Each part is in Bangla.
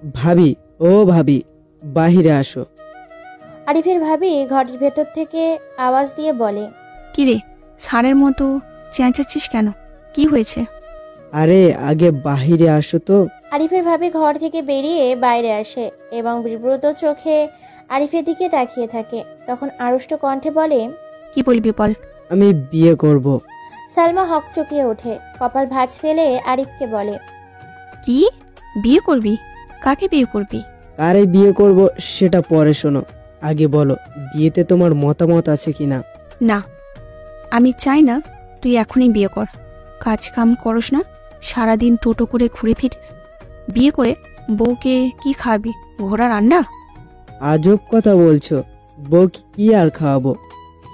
ভাবি, ও ভাবি, বাহিরে আসো। আরিফের ভাবি ঘরের ভেতর থেকে আওয়াজ দিয়ে বলে, কিরে ষাঁড়ের মতো চেঁচাচ্ছিস কেন? কি হয়েছে? আরে আগে বাহিরে আসো তো। আরিফের ভাবি ঘর থেকে বেরিয়ে বাইরে আসে এবং বিব্রত চোখে আরিফের দিকে তাকিয়ে থাকে। তখন আড়ষ্ট কণ্ঠে বলে, কি বলবি বল। আমি বিয়ে করব। সালমা হকচকিয়ে ওঠে, কপাল ভাঁজ ফেলে আরিফকে বলে, কি বিয়ে করবি? কাকে বিয়ে করবি? কারে বিয়ে করব সেটা পরে শোনো, আগে বলো বিয়েতে তোমার মতামত আছে কিনা। না, আমি চাই না তুই এখনই বিয়ে কর। কাজ কাম করস না, সারাদিন টোটো করে ঘুরে ফিরিস। বিয়ে করে বউকে কি খাওয়াবি? ঘোড়া রান্না? আজব কথা বলছো। বউ কি আর খাওয়াবো?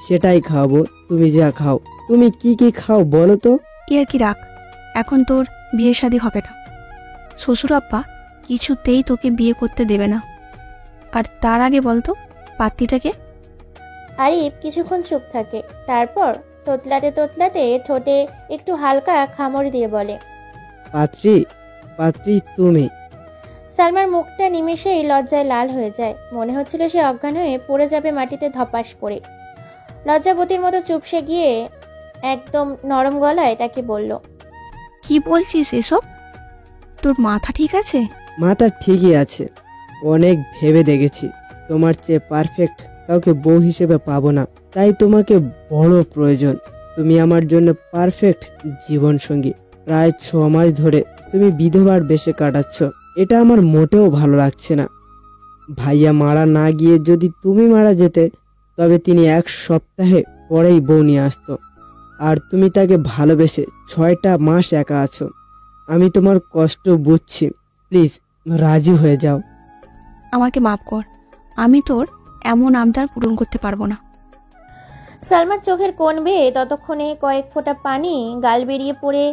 সেটাই খাওয়াবো তুমি যা খাও। তুমি কি কি খাও বলো তো। আর কি রাখ, এখন তোর বিয়ে শাদী হবে না। শ্বশুর আব্বা কিছুতেই তোকে বিয়ে করতে দেবে না। আর তার আগে বলতো পাত্রীটাকে। আরিফ কিছুক্ষণ চুপ থাকে, তারপর তোতলাতে তোতলাতে ঠোঁটে একটু হালকা খামড় দিয়ে বলে, পাত্রী, পাত্রী তুমি। সালমার মুখটা নিমেষেই লজ্জায় লাল হয়ে যায়। মনে হচ্ছিল সে অজ্ঞান হয়ে পড়ে যাবে মাটিতে ধপাস করে। লজ্জাবতীর মতো চুপসে গিয়ে একদম নরম গলায় তাকে বলল, কি বলছিস এসব? তোর মাথা ঠিক আছে? মাথা ঠিকই আছে। অনেক ভেবে দেখেছি, তোমার চেয়ে পারফেক্ট কাউকে বউ হিসেবে পাবো না। তাই তোমাকে বড় প্রয়োজন। তুমি আমার জন্য পারফেক্ট জীবন সঙ্গী। প্রায় 6 মাস ধরে তুমি বিধবার বেশে কাটাচ্ছ। এটা আমার মোটেও ভালো লাগছে না। ভাইয়া মারা না গিয়ে যদি তুমি মারা যেতে, তবে তিনি 1 সপ্তাহে পরেই বউ নিয়ে আসতো। আর তুমি তাকে ভালোবেসে 6টা মাস একা আছো। আমি তোমার কষ্ট বুঝছি, প্লিজ রাজি হয়ে যাও। আমাকে মাফ কর, আমি তোর এমন আবদার পূরণ করতে পারবো না। সালমার চোখের কোণ বেয়ে ততক্ষণে কয়েক ফোঁটা পানি গাল বেরিয়ে পড়ে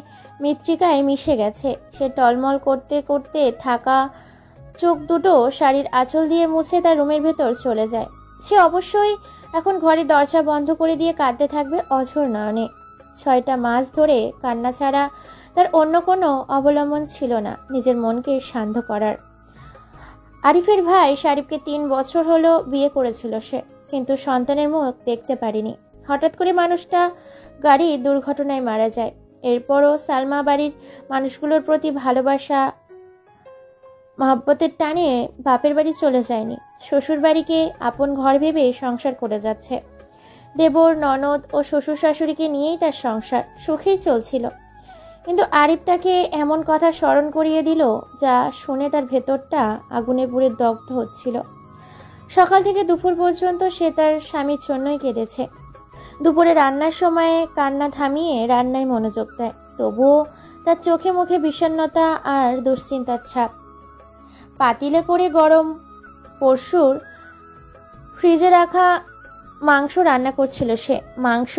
মৃত্তিকায় মিশে গেছে। সে টলমল করতে করতে থাকা চোখ দুটো শাড়ির আঁচল দিয়ে মুছে তার রুমের ভেতর চলে যায়। সে অবশ্যই এখন ঘরের দরজা বন্ধ করে দিয়ে কাঁদতে থাকবে অঝোর নয়নে। 6টা মাস ধরে কান্না ছাড়া তার অন্য কোনো অবলম্বন ছিল না নিজের মনকে শান্ত করার। আরিফের ভাই শারিফকে 3 বছর হলো বিয়ে করেছিল সে, কিন্তু সন্তানের মুখ দেখতে পারেনি। হঠাৎ করে মানুষটা গাড়ি দুর্ঘটনায় মারা যায়। এরপরও সালমা বাড়ির মানুষগুলোর প্রতি ভালোবাসা মহব্বতের টানে বাপের বাড়ি চলে যায়নি। শ্বশুর বাড়িকে আপন ঘর ভেবে সংসার করে যাচ্ছে। দেবর, ননদ ও শ্বশুর শাশুড়িকে নিয়েই তার সংসার সুখেই চলছিল। কিন্তু আরিফ তাকে এমন কথা স্মরণ করিয়ে দিল যা শুনে তার ভেতরটা আগুনে পুড়ে দগ্ধ হচ্ছিল। সকাল থেকে দুপুর পর্যন্ত সে তার স্বামীর জন্যই কেঁদেছে। দুপুরে রান্নার সময় কান্না থামিয়ে রান্নায় মনোযোগ দেয়, তবুও তার চোখে মুখে বিষণ্ণতা আর দুশ্চিন্তার ছাপ। পাতিলে করে গরম পরশুর ফ্রিজে রাখা মাংস রান্না করছিল সে। মাংস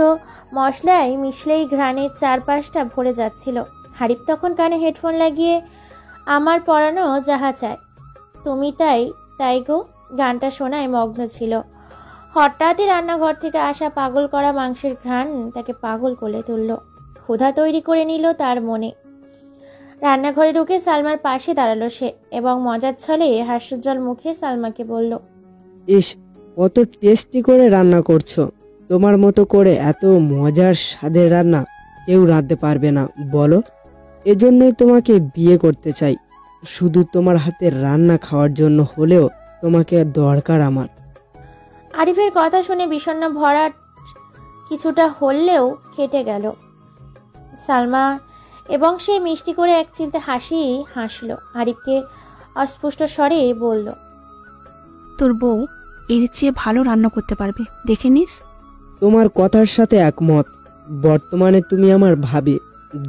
মশলায় মিশলেই ঘ্রাণের চারপাশটা ভরে যাচ্ছিল। হারিফ তখন কানে হেডফোন লাগিয়ে আমার পরানো যাহা চায় তুমি তাই তাই গো গানটা শোনায় মগ্ন ছিল। হঠাৎই রান্নাঘর থেকে আসা পাগল করা মাংসের ঘ্রাণ তাকে পাগল করে তুলল। ক্ষুধা তৈরি করে নিল তার মনে। রান্নাঘরে ঢুকে সালমার পাশে দাঁড়ালো সে এবং মজার ছলে হাস্যোজ্জ্বল মুখে সালমাকে বলল, ইস, কত টেস্টি করে রান্না করছো। তোমার মতো করে এত মজার স্বাদের রান্না কেউ রাঁধতে পারবে না বলো। এজন্যই তোমাকে বিয়ে করতে চাই। শুধু তোমার হাতের রান্না খাওয়ার জন্য হলেও তোমাকে দরকার আমার। আরিফের কথা শুনে বিষণ্ণ ভরা কিছুটা হলেও কেটে গেল সালমা এবং সে মিষ্টি করে এক চিলতে হাসি হাসল। আরিফকে অস্পষ্ট স্বরে বলল, তোর বউ এর চেয়ে ভালো রান্না করতে পারবে, দেখে নিস। তোমার কথার সাথে একমত। বর্তমানে তুমি আমার ভাবি,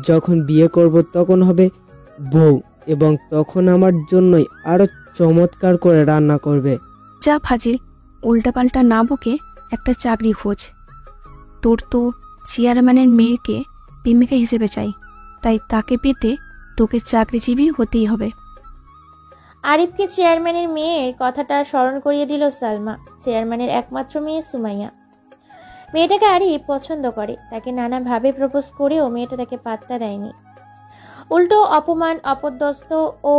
যখন বিয়ে করব তখন হবে বউ, এবং তখন আমার জন্যই আরো চমৎকার করে রান্না করবে। যা ফাজিল, উল্টাপাল্টা না বকে একটা চাকরি খোঁজ। তোর তো চেয়ারম্যানের মেয়েকে প্রেমিকা হিসেবে চাই, তাই তাকে পেতে তোকে চাকরিজীবী হতেই হবে। আরিফকে চেয়ারম্যানের মেয়ের কথাটা স্মরণ করিয়ে দিল সালমা। চেয়ারম্যানের একমাত্র মেয়ে সুমাইয়া। মেয়েটাকে আরিফ পছন্দ করে। তাকে নানাভাবে প্রপোজ করেও মেয়েটা তাকে পাত্তা দেয়নি। উল্টো অপমান, অপদস্থ ও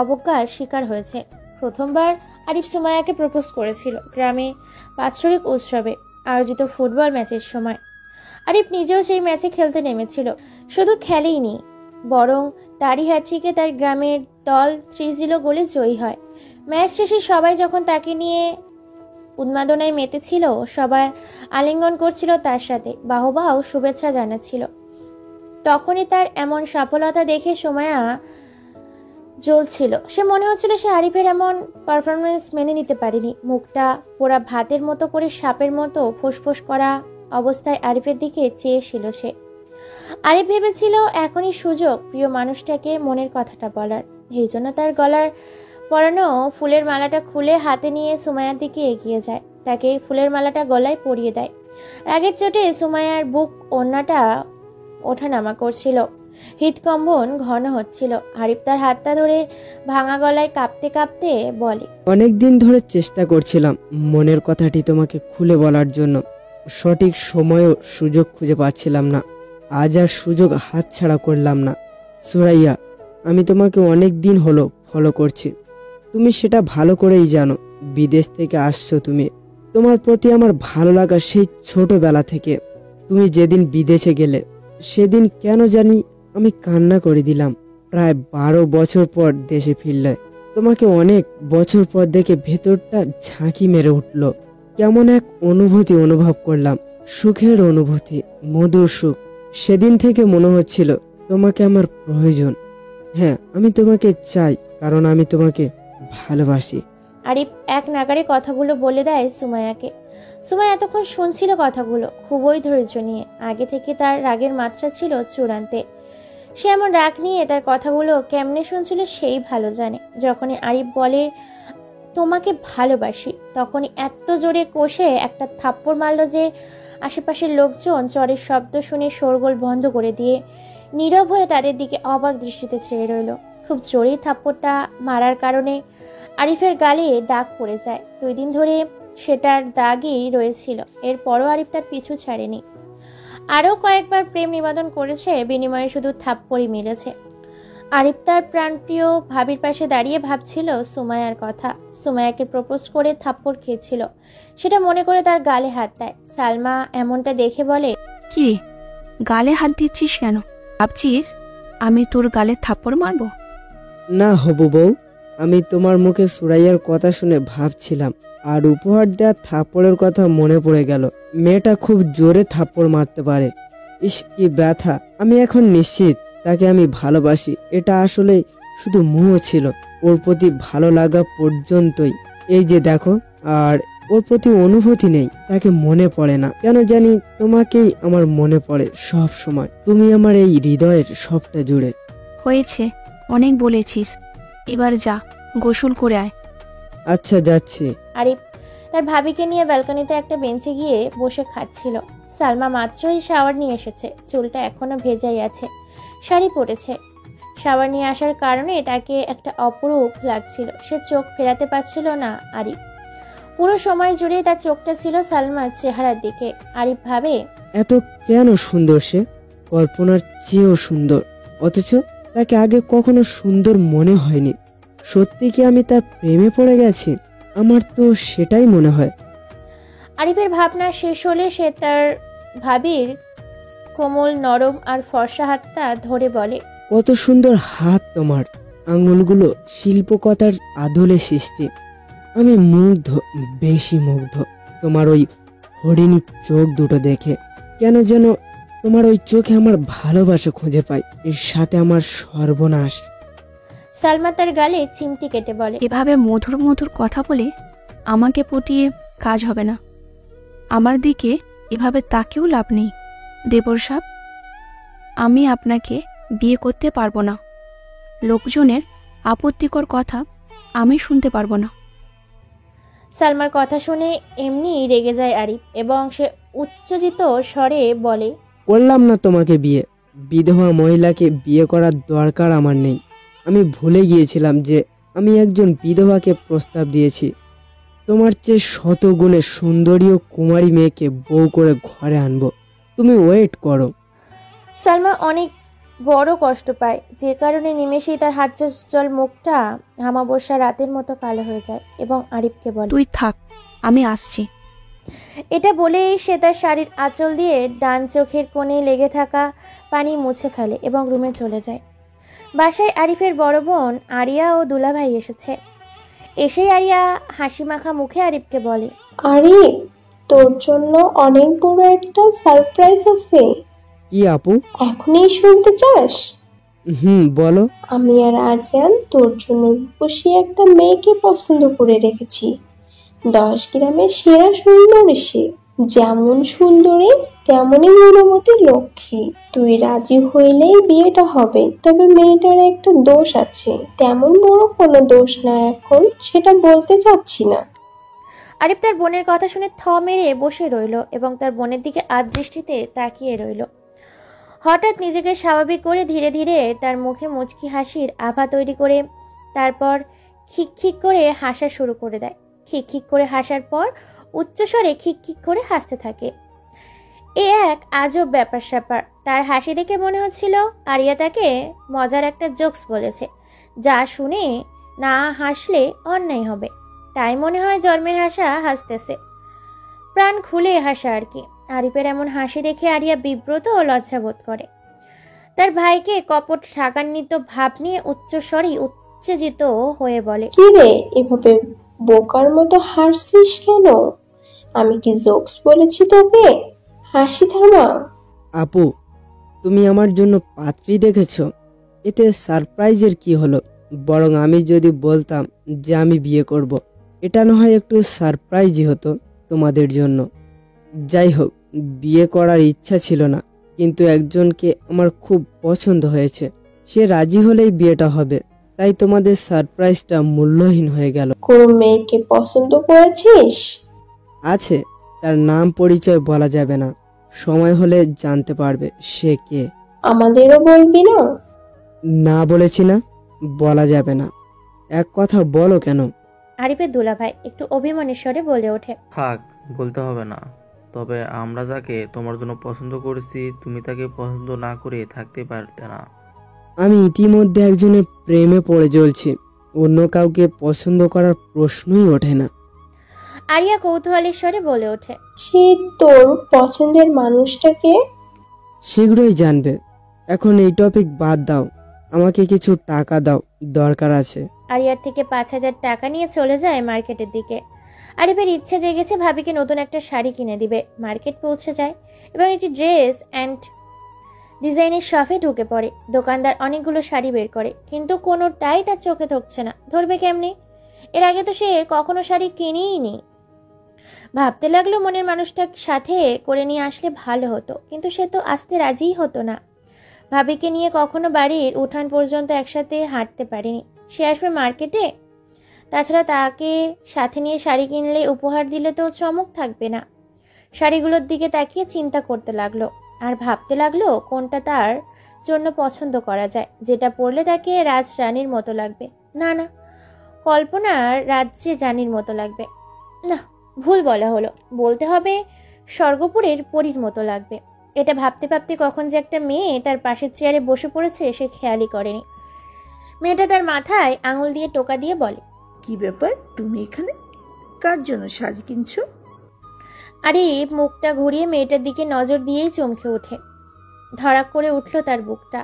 অবজ্ঞার শিকার হয়েছে। প্রথমবার আরিফ সুমাইয়াকে প্রপোজ করেছিল গ্রামে বাৎসরিক উৎসবে আয়োজিত ফুটবল ম্যাচের সময়। আরিফ নিজেও সেই ম্যাচে খেলতে নেমেছিল। শুধু খেলেইনি, বরং তারই হ্যাট্রিকে তার গ্রামের দল 3-0 গোলে জয়ী হয়। ম্যাচ শেষে সবাই যখন তাকে নিয়ে উন্মাদনায় মেতেছিল, সবাই আলিঙ্গন করছিল তার সাথে, বাহবা ও শুভেচ্ছা জানাচ্ছিল, তখনই তার এমন সফলতা দেখে সুমাইয়া জ্বলছিল। সে মনে হচ্ছিল সে আরিফের এমন পারফরমেন্স মেনে নিতে পারেনি। মুখটা পোড়া ভাতের মতো করে সাপের মতো ফোঁসফোঁস করা অবস্থায় আরিফের দিকে চেয়েছিল সে। আরিফ ভেবেছিল এখনই সুযোগ প্রিয় মানুষটাকে মনের কথাটা বলার। এই জন্য তার গলার পরানো ফুলের মালাটা খুলে হাতে নিয়ে সুমাইয়ার দিকে এগিয়ে যায়, তাকে ফুলের মালাটা গলায় পরিয়ে দেয়। রাগের চোটে সুমাইয়ার বুক ওড়নাটা ওঠানামা করছিল, হৃদকম্পন ঘন হচ্ছিল। আরিফ তার হাতটা ধরে ভাঙা গলায় কাঁপতে কাঁপতে বলে, অনেকদিন ধরে চেষ্টা করছিলাম মনের কথাটি তোমাকে খুলে বলার জন্য, সঠিক সময়ও সুযোগ খুঁজে পাচ্ছিলাম না। আজ আর সুযোগ হাতছাড়া করলাম না। সুরাইয়া, আমি তোমাকে অনেক দিন হলো ফলো করছি, তুমি সেটা ভালো করেই জানো। বিদেশ থেকে আসছো তুমি, তোমার প্রতি আমার ভালো লাগা সেই ছোটবেলা থেকে। তুমি যেদিন বিদেশে গেলে সেদিন কেন জানি আমি কান্না করে দিলাম। প্রায় 12 বছর পর দেশে ফিরলে তোমাকে অনেক বছর পর দেখে ভেতরটা ঝাঁকি মেরে উঠল। কেমন এক অনুভূতি অনুভব করলাম, সুখের অনুভূতি, মধুর সুখ। সেদিন থেকে মনে হচ্ছিল তোমাকে আমার প্রয়োজন। হ্যাঁ, আমি তোমাকে চাই, কারণ আমি তোমাকে ভালোবাসি। আরিফ এক নাগারে কথাগুলো বলে দেয় সুমাইয়াকে। সুমাইয়া এতক্ষণ শুনছিল কথাগুলো খুবই ধৈর্য নিয়ে। আগে থেকে তার রাগের মাত্রা ছিল চূড়ান্তে। সে এমন রাগ নিয়ে তার কথাগুলো কেমনে শুনছিল সেই ভালো জানে। যখনই আরিফ বলে তোমাকে ভালোবাসি, তখনই এত জোরে কষে একটা থাপ্পড় মারল যে আশেপাশের লোকজন চরের শব্দ শুনে শোরগোল বন্ধ করে দিয়ে নীরব হয়ে তাদের দিকে অবাক দৃষ্টিতে চেয়ে রইল। খুব জোরেই থাপ্পড়টা মারার কারণে আরিফের গালে দাগ পড়ে যায়। 2 দিন ধরে সেটার দাগই রয়েছিল। এরপরও আরিফ তার পিছু ছাড়েনি। আরও কয়েকবার প্রেম নিবেদন করেছে, বিনিময়ে শুধু থাপ্পড়ই মিলেছে। আরিফ তার প্রাণপ্রিয় ভাবির পাশে দাঁড়িয়ে ভাবছিল সুমাইয়ার কথা। সুমাইয়াকে প্রপোজ করে থাপ্পড় খেয়েছিল, সেটা মনে করে তার গালে হাত দেয়। সালমা এমনটা দেখে বলে, কি গালে হাত দিচ্ছিস কেন? ভাবছিস আমি তোর গালে থাপ্পড় মারবো? না হবু বউ, আমি তোমার মুখে সুরাইয়ার কথা শুনে ভাবছিলাম, আর উপহার দেওয়া থাপ্পড়ের কথা মনে পড়ে গেল। মেয়েটা খুব জোরে থাপ্পড় মারতে পারে। ইস, কি ব্যথা! আমি এখন নিশ্চিত তাকে আমি ভালোবাসি। এটা আসলে শুধু মোহ ছিল, ওর প্রতি ভালো লাগা পর্যন্তই। এই যে দেখো, আর ওর প্রতি অনুভূতি নেই, তাকে মনে পড়ে না। কেন জানি তোমাকেই আমার মনে পড়ে সব সময়। তুমি আমার এই হৃদয়ের সবটা জুড়ে। হয়েছে, অনেক বলেছিস, এবার যা গোসল করে আয়। আচ্ছা, যাচ্ছি। আরিফ তার ভাবিকে নিয়ে ব্যালকনিতে একটা বেঞ্চে গিয়ে বসে খাচ্ছিল। সালমা মাত্রই শাওয়ার নিয়ে এসেছে, চুলটা এখনো ভেজাই আছে, শাড়ি পরেছে। শাওয়ার নিয়ে আসার কারণে তাকে একটা অপরূপ লাগছিল। সে চোখ ফেরাতে পারছিল না আরিফ। পুরো সময় জুড়েই তার চোখটা ছিল সালমার চেহারার দিকে। আরিফ ভাবে, এত কেন সুন্দর সে, কল্পনার চেয়েও সুন্দর, অথচ তাকে আগে কখনো সুন্দর মনে হয়নি। সত্যি কি আমি তার প্রেমে পড়ে গেছি? আমার তো সেটাই মনে হয়। আরিফের ভাবনা শেষ হলে সে তার ভাবির কোমল নরম আর ফর্সা হাতটা ধরে বলে, কত সুন্দর হাত তোমার, আঙুলগুলো শিল্পকতার আদলে সৃষ্টি। আমি মুগ্ধ, বেশি মুগ্ধ তোমার ওই হরিণী চোখ দুটো দেখে। কেন যেন তোমার ওই চোখে আমার ভালোবাসা খুঁজে পাই, এর সাথে আমার সর্বনাশ। সালমা তার গালে চিমটি কেটে বলে, এভাবে মধুর মধুর কথা বলে আমাকে পটিয়ে কাজ হবে না। আমার দিকে এভাবে তাকেও লাভ নেই। দেবর সাহেব, আমি আপনাকে বিয়ে করতে পারবো না। লোকজনের আপত্তিকর কথা আমি শুনতে পারবো না। সালমার কথা শুনে এমনি রেগে যায় আরিফ এবং সে উচ্চজিত স্বরে বলে, করলাম না তোমাকে বিয়ে। বিধবা মহিলাকে বিয়ে করার দরকার আমার নেই। আমি ভুলে গিয়েছিলাম যে আমি একজন বিধবাকে প্রস্তাব দিয়েছি। তোমার চেয়ে শত গুণে সুন্দরী ও কুমারী মেয়েকে বউ করে ঘরে আনবো, তুমি ওয়েট করো। সালমা অনেক বড় কষ্ট পায়, যে কারণে নিমেষেই তার হাত জল মুখটা আমাবস্যা রাতের মতো কালো হয়ে যায় এবং আরিফকে বলে, তুই থাক, আমি আসছি। এটা বলেই সে তার শাড়ির আঁচল দিয়ে ডান চোখের কোণে লেগে থাকা পানি মুছে ফেলে এবং রুমে চলে যায়। বাসায় আরিফের বড় বোন আরিয়া ও দুলাভাই এসেছে। এসেই আরিয়া হাসি মাখা মুখে আরিফকে বলে, আরিফ, তোর জন্য অনেক বড় একটা সারপ্রাইজ আছে। কি আপু? এখনই শুনতে চাস? বলো। আমি আর আরিয়ান তোর জন্য রূপসী একটা মেয়েকে পছন্দ করে রেখেছি। 10 গ্রামের সেরা সুন্দরী সে, যেমন সুন্দরী তেমনই গুণবতী লক্ষ্মী। তুই রাজি হইলেই বিয়েটা হবে। তবে মেয়েটার একটা দোষ আছে, তেমন বড় কোনো দোষ না, এখন সেটা বলতে চাচ্ছি না। আরিফ তার বোনের কথা শুনে থ মেরে বসে রইল এবং তার বোনের দিকে আদৃষ্টিতে তাকিয়ে রইল। হঠাৎ নিজেকে স্বাভাবিক করে ধীরে ধীরে তার মুখে মুচকি হাসির আভা তৈরি করে তারপর খিকখিক করে হাসা শুরু করে দেয়। খিকখিক করে হাসার পর উচ্চস্বরে খিকখিক করে হাসতে থাকে। এ এক আজব ব্যাপার স্যাপার। তার হাসি দেখে মনে হচ্ছিল আরিয়া তাকে মজার একটা জোকস বলেছে, যা শুনে না হাসলে অন্যায় হবে। তাই মনে হয় জন্মের হাসা হাসতেছে, প্রাণ খুলে হাসা আর কি। আরিফের এমন হাসি দেখে আরিয়া বিব্রত ও লজ্জাবোধ করে। তার ভাইকে কপট রাগান্বিত ভাব নিয়ে উচ্চস্বরে উত্তেজিত হয়ে বলে, কি রে, এভাবে বোকার মতো হাসছিস কেন? আমি কি জোকস বলেছি তোকে? হাসি থামা। আপু, তুমি আমার জন্য পাত্রী দেখেছো? এতে সারপ্রাইজের কি হলো? বরং আমি যদি বলতাম যে আমি বিয়ে করব, এটা না হয় একটু সারপ্রাইজই হতো তোমাদের জন্য। যাই হোক, বিয়ে করার ইচ্ছা ছিল না, কিন্তু একজনকে আমার খুব পছন্দ হয়েছে। সে রাজি হলেই বিয়েটা হবে, তাই তোমাদের সারপ্রাইজটা মূল্যহীন হয়ে গেল। কোন মেয়েকে পছন্দ করেছিস? আছে, তার নাম পরিচয় বলা যাবে না, সময় হলে জানতে পারবে সে কে। আমাদেরও বলবি না? না বলেছি না, বলা যাবে না। এক কথা বলো কেন? আরিফের দুলাভাই একটু অভিমানের স্বরে বলে ওঠে, থাক, বলতে হবে না। তবে আমরা যাকে তোমার জন্য পছন্দ করেছি, তুমি তাকে পছন্দ না করে থাকতে পারতে না। আমি ইতিমধ্যে একজনের প্রেমে পড়ে জ্বলছি, অন্য কাউকে পছন্দ করার প্রশ্নই ওঠে না। আরিয়া কৌতূহলের স্বরে বলে ওঠে, সে তোর পছন্দের মানুষটাকে? শীঘ্রই জানবে। এখন এই টপিক বাদ দাও, আমাকে কিছু টাকা দাও, দরকার আছে। আরিয়ার থেকে 5,000 টাকা নিয়ে চলে যায় মার্কেটের দিকে। আরিফের ইচ্ছে জেগেছে ভাবিকে নতুন একটা শাড়ি কিনে দিবে। মার্কেট পৌঁছে যায় এবং একটি ড্রেস অ্যান্ড ডিজাইনের শপে ঢুকে পড়ে। দোকানদার অনেকগুলো শাড়ি বের করে, কিন্তু কোনোটাই তার চোখে ধরছে না। ধরবে কেমনে? এর আগে তো সে কখনো শাড়ি কিনেই নি। ভাবতে লাগলো মনের মানুষটা সাথে করে নিয়ে আসলে ভালো হতো, কিন্তু সে তো আসতে রাজিই হতো না। ভাবিকে নিয়ে কখনো বাড়ির উঠান পর্যন্ত একসাথে হাঁটতে পারেনি। সে আসবে মার্কেটে? তাছাড়া তাকে সাথে নিয়ে শাড়ি কিনলে উপহার দিলে তো চমক থাকবে না। শাড়িগুলোর দিকে তাকিয়ে চিন্তা করতে লাগলো আর ভাবতে লাগলো কোনটা তার জন্য পছন্দ করা যায়, যেটা পরলে তাকে রাজরানীর মতো লাগবে। না না, কল্পনার রাজ্যের রানীর মতো লাগবে না, ভুল বলা হলো, বলতে হবে স্বর্গপুরের পরীর মতো লাগবে। এটা ভাবতে ভাবতে কখন যে একটা মেয়ে তার পাশের চেয়ারে বসে পড়েছে সে খেয়ালই করেনি। মেয়েটা তার মাথায় আঙুল দিয়ে টোকা দিয়ে বলে, কি ব্যাপার, তুমি এখানে কার জন্য শাড়ি কিনছো? আরিফ মুখটা ঘুরিয়ে মেয়েটার দিকে নজর দিয়েই চমকে ওঠে। ধড়াক করে উঠল তার বুকটা।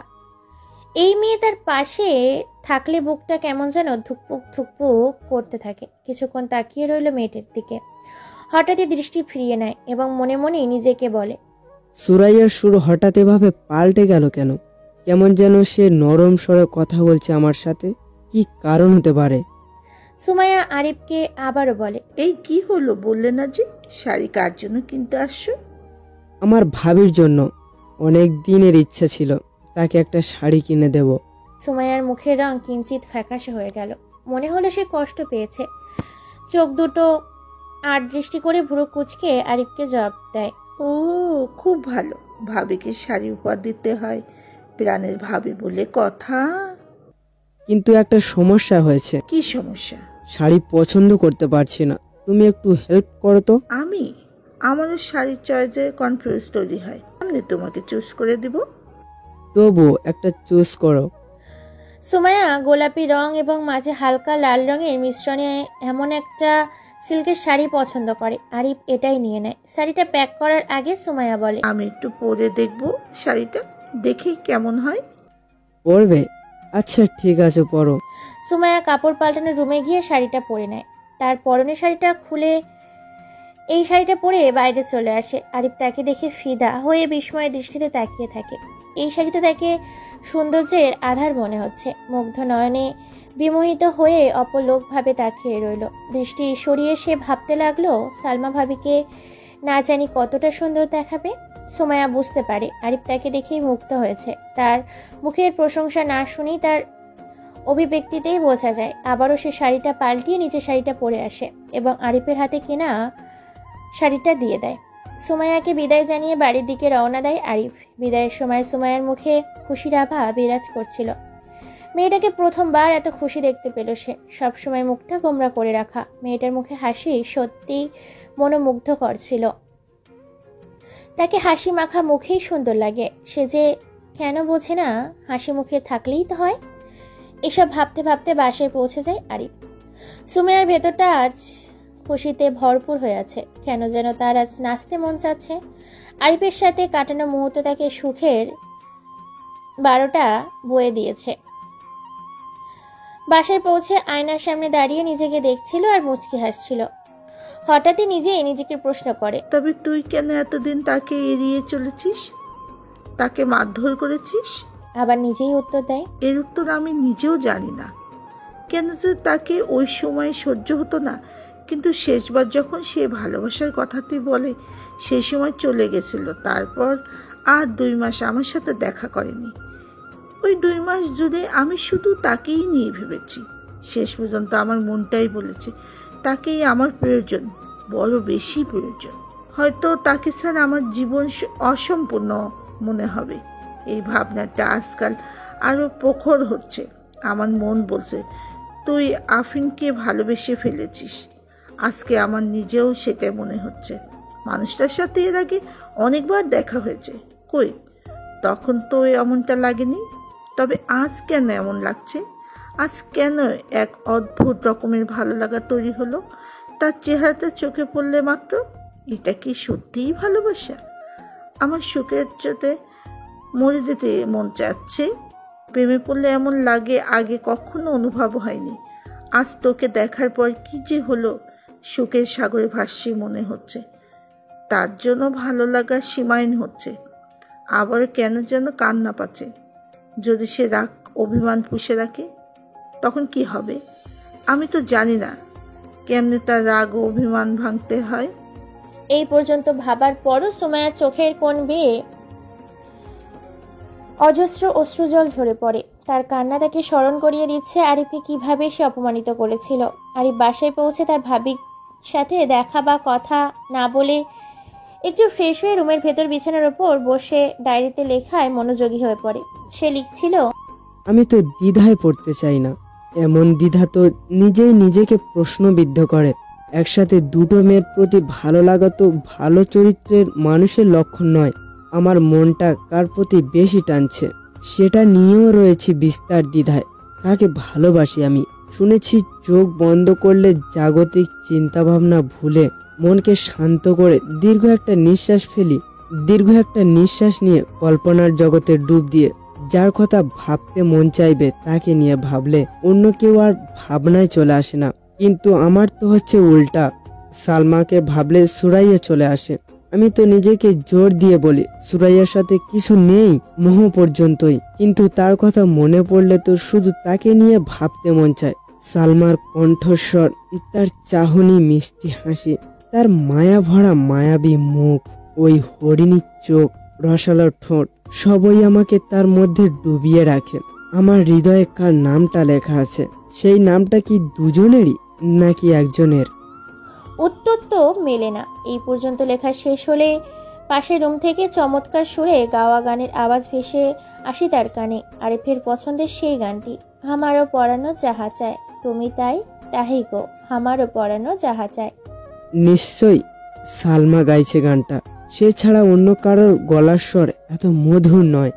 এই মেয়ে তার পাশে থাকলে বুকটা কেমন যেন ধুকপুক ধুকপুক করতে থাকে। কিছুক্ষণ তাকিয়ে রইল মেয়েটার দিকে, হঠাৎই দৃষ্টি ফিরিয়ে নেয় এবং মনে মনে নিজেকে বলে, সুরাইয়ার সুর হঠাৎ এভাবে পাল্টে গেল কেন? কেমন যেন সে নরম স্বরে কথা বলছে আমার সাথে। কি কারণ হতে পারে? সুমাইয়া আরিফকে আবারও বলে, এই কি হলো, বললে না যে শাড়ি কার জন্য কিনতে আসছো? আমার ভাবির জন্য। অনেক দিনের ইচ্ছা ছিল তাকে একটা শাড়ি কিনে দেব। সুমাইয়ার মুখের রং কিঞ্চিত ফ্যাকাশে হয়ে গেল। মনে হলো সে কষ্ট পেয়েছে। চোখ দুটো আট দৃষ্টি করে ভুরু কুচকে আরিফকে জবাব দেয়, ও, খুব ভালো, ভাবিকে শাড়ি উপহার দিতে হয়, প্রাণের ভাবি বলে কথা। কিন্তু একটা সমস্যা হয়েছে। কি সমস্যা? শাড়ি পছন্দ করতে পারছি না, তুমি একটু হেল্প করো তো। আমারও শাড়ির চয়েসে কনফিউজ তৈরি হয়, আমি তোমাকে চুজ করে দিব। তবু একটা চুজ করো। সুমাইয়া গোলাপি রং এবং মাঝে হালকা লাল রঙের মিশ্রণে এমন একটা সিল্কের শাড়ি পছন্দ করে। আরিফ এটাই নিয়ে নেয়। শাড়িটা প্যাক করার আগে সুমাইয়া বলে, আমি একটু পরে দেখবো শাড়িটা, দেখি কেমন হয়। পরবে? আচ্ছা ঠিক আছে, পরো। সুমাইয়া কাপড় পাল্টানোর রুমে গিয়ে শাড়িটা পরে নেয়। তার পরনের শাড়িটা খুলে এই শাড়িটা পরে বাইরে চলে আসে। আরিফ তাকে দেখে ফিদা হয়ে বিস্ময়ের দৃষ্টিতে তাকিয়ে থাকে। এই শাড়িতে তাকে সৌন্দর্যের আধার মনে হচ্ছে। মুগ্ধ নয়নে বিমোহিত হয়ে অপলোকভাবে তাকিয়ে রইল। দৃষ্টি সরিয়ে সে ভাবতে লাগলো, সালমা ভাবিকে না জানি কতটা সুন্দর দেখাবে। সুমাইয়া বুঝতে পারে আরিফ তাকে দেখেই মুগ্ধ হয়েছে। তার মুখের প্রশংসা না শুনেই তার অভিব্যক্তিতেই বোঝা যায়। আবারও সে শাড়িটা পাল্টিয়ে নিচে শাড়িটা পরে আসে এবং আরিফের হাতে কেনা শাড়িটা দিয়ে দেয়। সুমাইয়াকে বিদায় জানিয়ে বাড়ির দিকে রওনা দেয় আরিফ। বিদায়ের সময় সুমাইয়ার মুখে খুশির আভা বিরাজ করছিল। মেয়েটাকে প্রথমবার এত খুশি দেখতে পেল সে। সবসময় মুখটা গোমরা করে রাখা মেয়েটার মুখে হাসি সত্যি মনোমুগ্ধকর ছিল। তাকে হাসি মাখা মুখেই সুন্দর লাগে। সে যে কেন বোঝে না, হাসি মুখে থাকলেই তো হয়। এসব ভাবতে ভাবতে বাসায় পৌঁছে যায় আরিফ। সুমাইয়ার ভেতরটা আজ খুশিতে ভরপুর হয়ে আছে। কেন যেন তার আজ নাচতে মন চাচ্ছে। আরিফের সাথে কাটানো মুহূর্ত তাকে সুখের 12টা বয়ে দিয়েছে। বাসায় পৌঁছে আয়নার সামনে দাঁড়িয়ে নিজেকে দেখছিল আর মুচকি হাসছিল। হঠাৎই নিজেকে প্রশ্ন করে, তবে তুই কেন এতদিন তাকে এড়িয়ে চলেছিস, তাকে মারধর করেছিস? আবার নিজেই উত্তর দেয়, এর উত্তর আমি নিজেও জানি না। কেন যে তাকে ওই সময় সহ্য হতো না, কিন্তু শেষবার যখন সে ভালোবাসার কথাটি বলে সেই সময় চলে গেছিল। তারপর আর 2 মাস আমার সাথে দেখা করেনি। ওই 2 মাস জুড়ে আমি শুধু তাকেই নিয়ে ভেবেছি। শেষ পর্যন্ত আমার মনটাই বলেছে তাকেই আমার প্রয়োজন, বড় বেশি প্রয়োজন। হয়তো তাকে ছাড়া আমার জীবন অসম্পূর্ণ মনে হবে। এই ভাবনাটা আজকাল আরো প্রখর হচ্ছে। আমার মন বলছে তুই আফরিনকে ভালোবেসে ফেলেছিস। আজকে আমার নিজেও সেটা মনে হচ্ছে। মানুষটার সাথে এর আগে অনেকবার দেখা হয়েছে, কই তখন তো এমনটা লাগেনি। তবে আজ কেন এমন লাগছে? আজ কেন এক অদ্ভুত রকমের ভালো লাগা তৈরি হলো তার চেহারাটা চোখে পড়লে মাত্র? এটা কি সত্যিই ভালোবাসা? আমার সুখের চোটে মরে যেতে মন চাচ্ছে। প্রেমে পড়লে এমন লাগে আগে কখনো অনুভব হয়নি। আজ তোকে দেখার পর কি যে হলো, সুখের সাগরে ভাসছি মনে হচ্ছে। তার জন্য ভালো লাগা সীমাহীন হচ্ছে। আবার কেন যেন কান্না পাচ্ছে। যদি সে রাগ অভিমান পুষে রাখে তখন কি হবে? আমি তো জানি না কেমনে তার রাগ ও অভিমান ভাঙতে হয়। এই পর্যন্ত ভাবার পরও সুমাইয়ার চোখের কোণ বেয়ে অজস্র অশ্রুজল ঝরে পড়ে। তার কান্না তাকে স্মরণ করিয়ে দিচ্ছে আরিফকে কিভাবে সে অপমানিত করেছিল। আরিফ বাসায় পৌঁছে তার ভাবির সাথে দেখা বা কথা না বলে একটু ফ্রেশ হয়ে রুমের ভেতর বিছানার ওপর বসে ডায়েরিতে লেখায় মনোযোগী হয়ে পড়ে। সে লিখছিল, আমি তো দ্বিধায় পড়তে চাই না। এমন দ্বিধা তো নিজেই নিজেকে প্রশ্নবিদ্ধ করে। একসাথে দুটো মেয়ের প্রতি ভালো লাগা তো ভালো চরিত্রের মানুষের লক্ষণ নয়। আমার মনটা কার প্রতি বেশি টানছে সেটা নিয়েও রয়েছে বিস্তার দ্বিধায়। কাকে ভালোবাসি আমি? শুনেছি চোখ বন্ধ করলে জাগতিক চিন্তাভাবনা ভুলে মনকে শান্ত করে দীর্ঘ একটা নিঃশ্বাস নিয়ে কল্পনার জগতে ডুব দিয়ে যার কথা ভাবতে মন চাইবে তাকে নিয়ে ভাবলে অন্য কেউ আর ভাবনায় চলে আসে না। কিন্তু আমার তো হচ্ছে উল্টা। সালমাকে ভাবলে সুরাইয়া চলে আসে। আমি তো নিজেকে জোর দিয়ে বলি সুরাইয়ার সাথে কিছু নেই, মোহ পর্যন্তই। কিন্তু তার কথা মনে পড়লে তো শুধু তাকে নিয়ে ভাবতে মন চায়। সালমার কণ্ঠস্বর, তার চাহনি মিষ্টি হাসি, তার মায়া ভরা মায়াবী মুখ, ওই হরিণী চোখ, রসালো ঠোঁট, সবই আমাকে তার মধ্যে ডুবিয়ে রাখে। আমার হৃদয়ে কার নামটা লেখা আছে, সেই নামটা কি দুজনেরই নাকি একজনের? উত্তর তো মেলে না। এই পর্যন্ত লেখা শেষ হলে পাশের রুম থেকে চমৎকার সুরে গাওয়া গানের আওয়াজ ভেসে আসে তার কানে। আরিফের পছন্দের সেই গানটি, আমারও পরানো যাহা চায় তুমি তাই তাহাই গো, আমারও পরানো যাহা চায়। নিশ্চয়ই সালমা গাইছে গানটা। সে ছাড়া অন্য কারোর গলার স্বর এত মধুর নয়।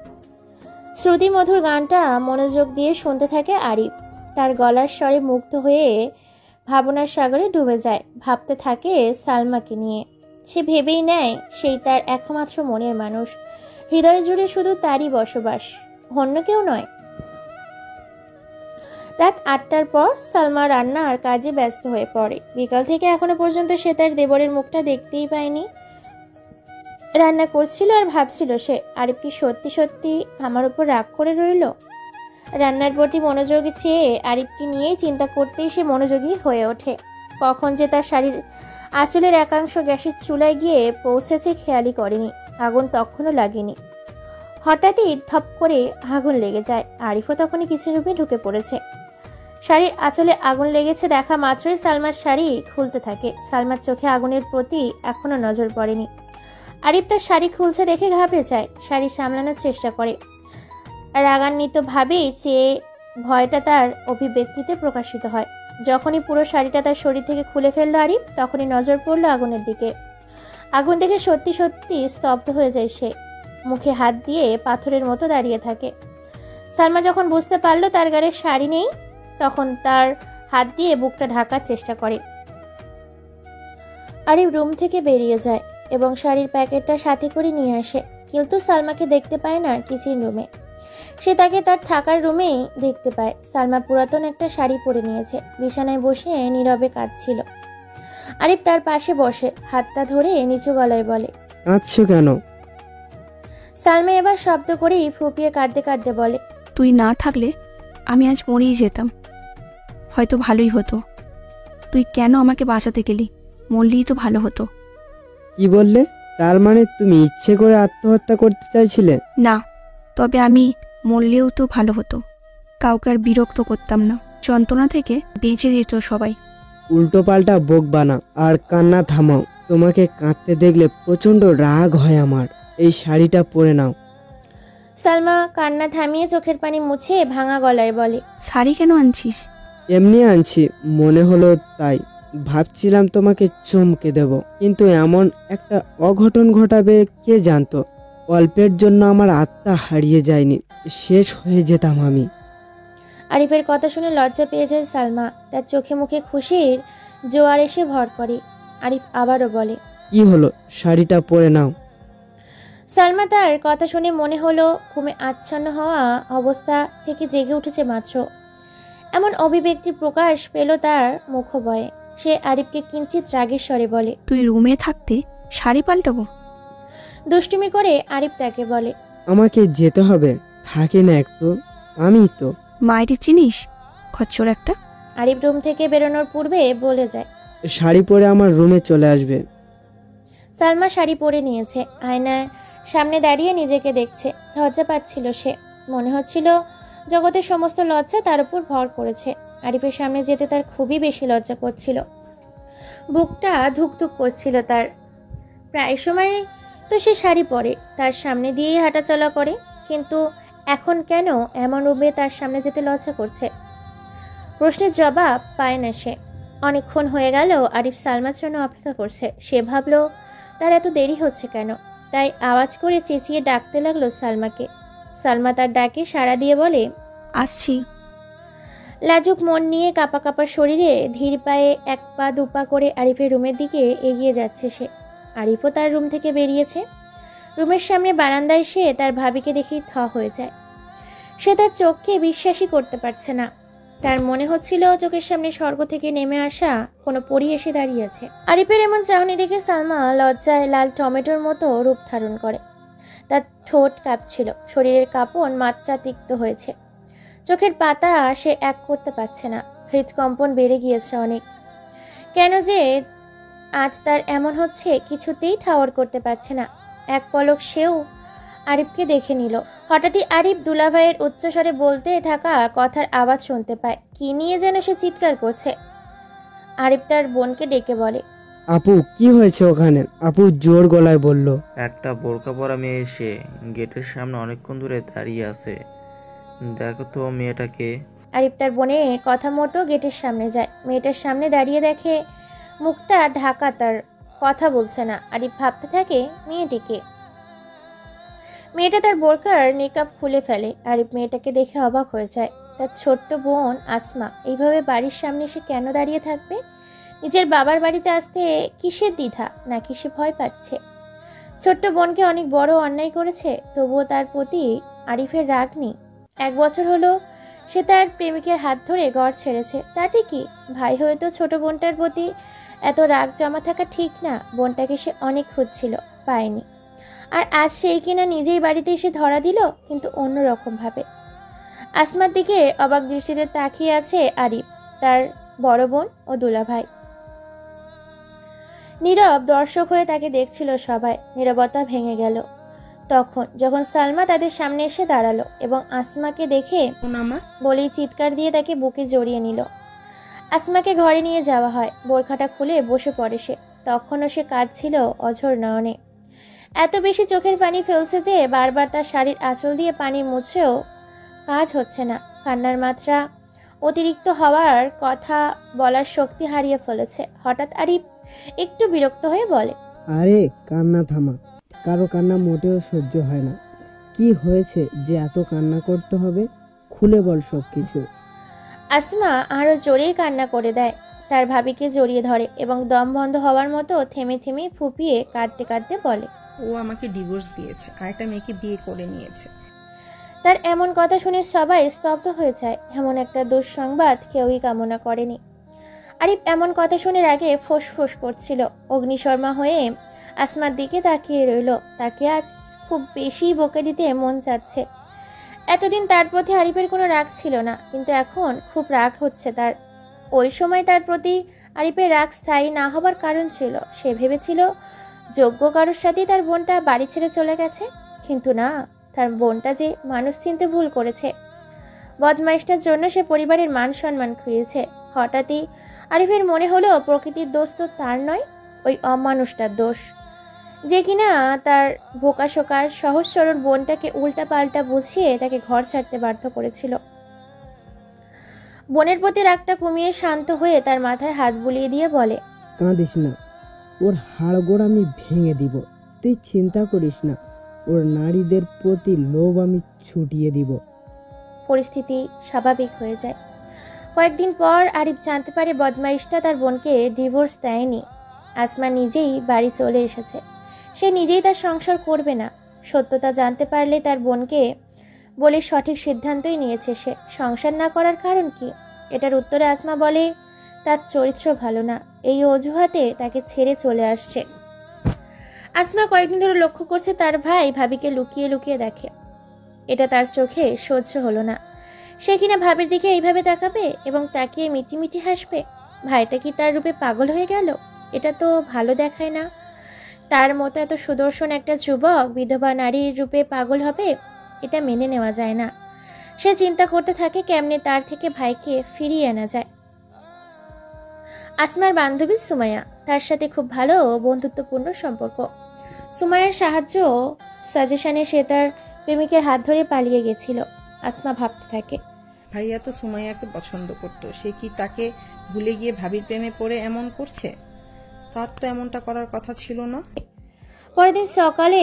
শ্রুতি মধুর গানটা মনোযোগ দিয়ে শুনতে থাকে আরিফ। তার গলার স্বরে মুগ্ধ হয়ে ভাবনার সাগরে ডুবে যায়। ভাবতে থাকে সালমাকে নিয়ে। সে ভেবেই নেয় সেই তার একমাত্র মনের মানুষ, হৃদয় জুড়ে শুধু তারই বসবাস, অন্য কেউ নয়। রাত 8টার পর সালমা রান্না আর কাজে ব্যস্ত হয়ে পড়ে। বিকাল থেকে এখনো পর্যন্ত সে তার দেবরের মুখটা দেখতেই পায়নি। রান্না করছিল আর ভাবছিল সে, আরিফ কি সত্যি সত্যি আমার উপর রাগ করে রইল? রান্নার প্রতি মনোযোগী চেয়ে আরিফকে নিয়েই চিন্তা করতেই সে মনোযোগী হয়ে ওঠে। কখন যে তার শাড়ির আঁচলের একাংশ গ্যাসের চুলায় গিয়ে পৌঁছেছে খেয়ালই করেনি। আগুন তখনও লাগেনি। হঠাৎই ধপ করে আগুন লেগে যায়। আরিফও তখনই কিচেন রুমে ঢুকে পড়েছে। শাড়ির আঁচলে আগুন লেগেছে দেখা মাত্রই সালমার শাড়ি খুলতে থাকে। সালমার চোখে আগুনের প্রতি এখনো নজর পড়েনি। আরিফ তার শাড়ি খুলছে দেখে ঘাবড়ে যায়। শাড়ি সামলানোর চেষ্টা করে, রাগান্বিত ভাবেই চেয়ে ভয়টা তার অভিব্যক্তিতে প্রকাশিত হয়। যখনই পুরো শাড়িটা তার শরীর থেকে খুলে ফেললো আরিফ, তখনই নজর পড়লো আগুনের দিকে। আগুন দেখে সত্যি সত্যি স্তব্ধ হয়ে যায় সে। মুখে হাত দিয়ে পাথরের মতো দাঁড়িয়ে থাকে। সালমা যখন বুঝতে পারলো তার গায়ে শাড়ি নেই, তখন তার হাত দিয়ে বুকটা ঢাকার চেষ্টা করে। আরিফ রুম থেকে বেরিয়ে যায় এবং শাড়ির প্যাকেটটা সাথে করে নিয়ে আসে, কিন্তু সালমাকে দেখতে পায় না কিচেন রুমে। সে তাকে তার থাকার রুমেই দেখতে পায়। সালমা পুরাতন একটা শাড়ি পরে নিয়েছে, বিছানায় বসে নীরবে কাঁদছিল। আরিফ তার পাশে বসে হাতটা ধরে নিচু গলায় বলে, কাঁদছো কেন? সালমা এবার শব্দ করেই ফুপিয়ে কাঁদতে কাঁদতে বলে, তুই না থাকলে আমি আজ মরেই যেতাম, হয়তো ভালোই হতো। তুই কেন আমাকে বাঁচাতে গেলি? মরলেই তো ভালো হতো। কি বললে? তার মানে তুমি ইচ্ছে করে আত্মহত্যা করতে চাইছিলে? না, তবে আমি মরলেও তো ভালো হতো। কাউকে আর বিরক্ত করতাম না, যন্ত্রণা থেকে বেঁচে যেত সবাই। উল্টো পাল্টা বকবা না আর কান্না থামাও। তোমাকে কাঁদতে দেখলে প্রচন্ড রাগ হয় আমার। এই শাড়িটা পরে নাও। সালমা কান্না থামিয়ে চোখের পানি মুছে ভাঙা গলায় বলে, শাড়ি কেন আনছিস? এমনি আনছি, মনে হলো তাই। ভাবছিলাম তোমাকে চমকে দেব, কিন্তু এমন একটা অঘটন ঘটাবে কে জানতো। অল্পের জন্য আমার আত্মা হারিয়ে যায়নি, শেষ হয়ে যেতাম আমি। আরিফের কথা শুনে লজ্জা পেয়ে যায় সালমা। তার চোখে মুখে খুশির জোয়ার এসে ভর করে। আরিফ আবারও বলে, কি হলো? শাড়িটা পরে নাও। সালমা তার কথা শুনে মনে হলো ঘুমে আচ্ছন্ন হওয়া অবস্থা থেকে জেগে উঠেছে মাত্র। এমন অভিব্যক্তি প্রকাশ পেল তার মুখবয়ে। সে আরিফকে কিঞ্চিত রাগের স্বরে বলে, তুই রুমে থাকতে শাড়ি পাল্টাবো? দুষ্টুমি করে আরিফ তাকে বলে, আমাকে যেতে হবে, থাকি না একটু? আমি তো মায়ের চিনিস, খচ্চর একটা। আরিফ রুম থেকে বেরোনোর পূর্বে বলে যায়। শাড়ি পরে আমার রুমে চলে আসবে। সালমা শাড়ি পরে নিয়েছে, আয়নার সামনে দাঁড়িয়ে নিজেকে দেখছে। লজ্জা পাচ্ছিল সে, মনে হচ্ছিল জগতের সমস্ত লজ্জা তার উপর ভর করেছে। আরিফের সামনে যেতে তার খুবই বেশি লজ্জা করছিল, বুকটা ধুকধুক করছিল তার। প্রায় সময় তো সে শাড়ি পরে, তার সামনে দিয়েই হাঁটাচলা করে, কিন্তু এখন কেন এমন রূপে তার সামনে যেতে লজ্জা করছে? প্রশ্নের জবাব পায় না সে। অনেকক্ষণ হয়ে গেল আরিফ সালমার জন্য অপেক্ষা করছে। সে ভাবলো তার এত দেরি হচ্ছে কেন, তাই আওয়াজ করে চেঁচিয়ে ডাকতে লাগলো সালমাকে। সালমা তার ডাকে সাড়া দিয়ে বলে, আসছি। লাজুক মন নিয়ে কাঁপা কাঁপা শরীরে ধীর পায়ে এক পা দুপা করে আরিফের রুমের দিকে এগিয়ে যাচ্ছে সে। আরিফও তার রুম থেকে বেরিয়েছে। রুমের সামনে বারান্দায় সে তার ভাবিকে দেখেই থ হয়ে যায়। সে তার চোখকে বিশ্বাসই করতে পারছে না। তার মনে হচ্ছিল চোখের সামনে স্বর্গ থেকে নেমে আসা কোনো পরী এসে দাঁড়িয়েছে। আরিফের এমন চাহনি দেখে সালমা লজ্জায় লাল টমেটোর মতো রূপ ধারণ করে। তার ঠোঁট কাঁপছিল, শরীরের কাঁপন মাত্রাতিরিক্ত হয়েছে। চোখের পাতা সে এক করতে পারছে না, হৃদকম্পন বেড়ে গিয়েছে অনেক। কেন যে আজ তার এমন হচ্ছে কিছুতেই ঠাওর করতে পারছে না। এক পলক সেও আরিফকে দেখে নিল। হঠাৎই আরিফ দুলাভাইয়ের উচ্চস্বরে বলতে থাকা কথার আওয়াজ শুনতে পায়। কি নিয়ে যেন সে চিৎকার করছে। আরিফ তার বোনকে ডেকে বলে, আপু কি হয়েছে ওখানে? আপু জোর গলায় বলল। একটা বোরকা পরা মেয়ে এসে গেটের সামনে অনেকক্ষণ দূরে দাঁড়িয়ে আছে, দেখো তো মেয়েটাকে। আরিফ তার বোনের কথা মতো গেটের সামনে যায়। মেয়েটার সামনে দাঁড়িয়ে দেখে মুখটা ঢাকা, তার কথা বলছে না। আরিফ ভাবতে থাকে মেয়েটিকে। মেয়েটা তার বোরকার নিকাব খুলে ফেলে। আরিফ মেয়েটাকে দেখে অবাক হয়ে যায়। তার ছোট্ট বোন আসমা এইভাবে বাড়ির সামনে এসে কেন দাঁড়িয়ে থাকবে? নিজের বাবার বাড়িতে আসতে কিসের দ্বিধা, নাকি সে ভয় পাচ্ছে? ছোট্ট বোনকে অনেক বড় অন্যায় করেছে, তবুও তার প্রতি আরিফের রাগ নেই। 1 বছর হলো সে তার প্রেমিকের হাত ধরে ঘর ছেড়েছে, তাতে কি? ভাই হয়তো ছোট বোনটার প্রতি এত রাগ জমা থাকা ঠিক না। বোনটাকে সে অনেক খুঁজছিল, পায়নি। আর আজ সেই কিনা নিজেই বাড়িতে এসে ধরা দিল, কিন্তু অন্যরকম ভাবে। আসমার দিকে অবাক দৃষ্টিতে তাকিয়ে আছে আরিফ, তার বড় বোন ও দুলাভাই। নীরব দর্শক হয়ে তাকে দেখছিল সবাই। নীরবতা ভেঙে গেল তখন, যখন সালমা তাদের সামনে এসে দাঁড়ালো এবং আসমাকে দেখে বলেই চিৎকার দিয়ে তাকে বুকে জড়িয়ে নিল। আসমাকে ঘরে নিয়ে যাওয়া হয়। বোরখাটা খুলে বসে পড়ে সে। তখনও সে কাঁদছিল অঝোর নয়নে। এত বেশি চোখের পানি ফেলছে যে বারবার তার শাড়ির আঁচল দিয়ে পানি মুছেও কাজ হচ্ছে না। কান্নার মাত্রা অতিরিক্ত হওয়ার কথা বলার শক্তি হারিয়ে ফেলেছে। হঠাৎ আরিফ একটু বিরক্ত হয়ে বলে, আরে কান্না থামা, কারো কান্না মোটেও সহ্য হয় না। কি হয়েছে যে এত কান্না করতে হবে? খুলে বল সবকিছু। আসমা আরো জোরেই কান্না করে দেয়। তার ভাবিকে জড়িয়ে ধরে এবং দম বন্ধ হওয়ার মতো থেমে থেমে ফুপিয়ে কাঁদতে কাঁদতে বলে, ও আমাকে ডিভোর্স দিয়েছে, আর একটা মেয়েকে বিয়ে করে নিয়েছে। তার এমন কথা শুনে সবাই স্তব্ধ হয়ে যায়। এমন একটা দুঃসংবাদ কেউই কামনা করেনি। আরিফ এমন কথা শুনে আগে ফোঁস করছিল। অগ্নিশর্মা হয়ে আসমার দিকে তাকিয়ে রইল। তাকে আজ খুব বেশি বকে দিতে মন চাচ্ছে। এতদিন তার প্রতি আরিফের কোনো রাগ ছিল না, কিন্তু এখন খুব রাগ হচ্ছে তার। ওই সময় তার প্রতি আরিফের রাগ স্থায়ী না হবার কারণ ছিল, সে ভেবেছিল যোগ্য কারোর সাথেই তার বোনটা বাড়ি ছেড়ে চলে গেছে। কিন্তু না, তার বোনটা যে মানুষ চিনতে ভুল করেছে। বদমাইশটার জন্য সে পরিবারের মান সম্মান খুইয়েছে। হঠাৎই আরিফের মনে হলো প্রকৃতির দোষ তো তার নয়, ওই অমানুষটার দোষ, যে কিনা তার বোকাশোকা সহজ সরল বোনটাকে উল্টা পাল্টা বুঝিয়ে তাকে ঘর ছাড়তে বাধ্য করেছিল। বোনের প্রতি রাগটা কমিয়ে শান্ত হয়ে তার মাথায় হাত বুলিয়ে দিয়ে বলে, কাঁদিস না, ওর হাড়গোড় আমি ভেঙে দিব। তুই চিন্তা করিস না, ওর নারীদের প্রতি লোভ আমি ছুটিয়ে দিব। পরিস্থিতি স্বাভাবিক হয়ে যায়। কয়েকদিন পর আরিফ জানতে পারে বদমাইশটা তার বোনকে ডিভোর্স দেয়নি। আসমা নিজেই বাড়ি চলে এসেছে। সে নিজেই তার সংসার করবে না। সত্যতা জানতে পারলে তার বোনকে বলে সঠিক সিদ্ধান্তই নিয়েছে সে। সংসার না করার কারণ কি? এটার উত্তরে আসমা বলে, তার চরিত্র ভালো না, এই অজুহাতে তাকে ছেড়ে চলে আসছে। আসমা কয়েকদিন ধরে লক্ষ্য করছে তার ভাই ভাবিকে লুকিয়ে লুকিয়ে দেখে। এটা তার চোখে সহ্য হলো না। সে কিনা ভাবির দিকে এইভাবে তাকাবে এবং তাকিয়ে মিটিমিটি হাসবে। ভাইটা কি তার রূপে পাগল হয়ে গেল? এটা তো ভালো দেখায় না। তার মতো এত সুদর্শন একটা যুবক বিধবা নারীর রূপে পাগল হবে, এটা মেনে নেওয়া যায় না। সে চিন্তা করতে থাকে কেমনে তার থেকে ভাইকে ফিরিয়ে আনা যায়। আসমার বান্ধবী সুমাইয়া, তার সাথে খুব ভালো বন্ধুত্বপূর্ণ সম্পর্ক। সুমাইয়ার সাহায্য সাজেশনে সে তার প্রেমিকের হাত ধরে পালিয়ে গেছিল। আসমা ভাবতে থাকে, ভাইয়া তো সুমাইয়াকে পছন্দ করত, সে কি তাকে ভুলে গিয়ে ভাবির প্রেমে পড়ে এমন করছে? তার তো এমনটা করার কথা ছিল না। পরের দিন সকালে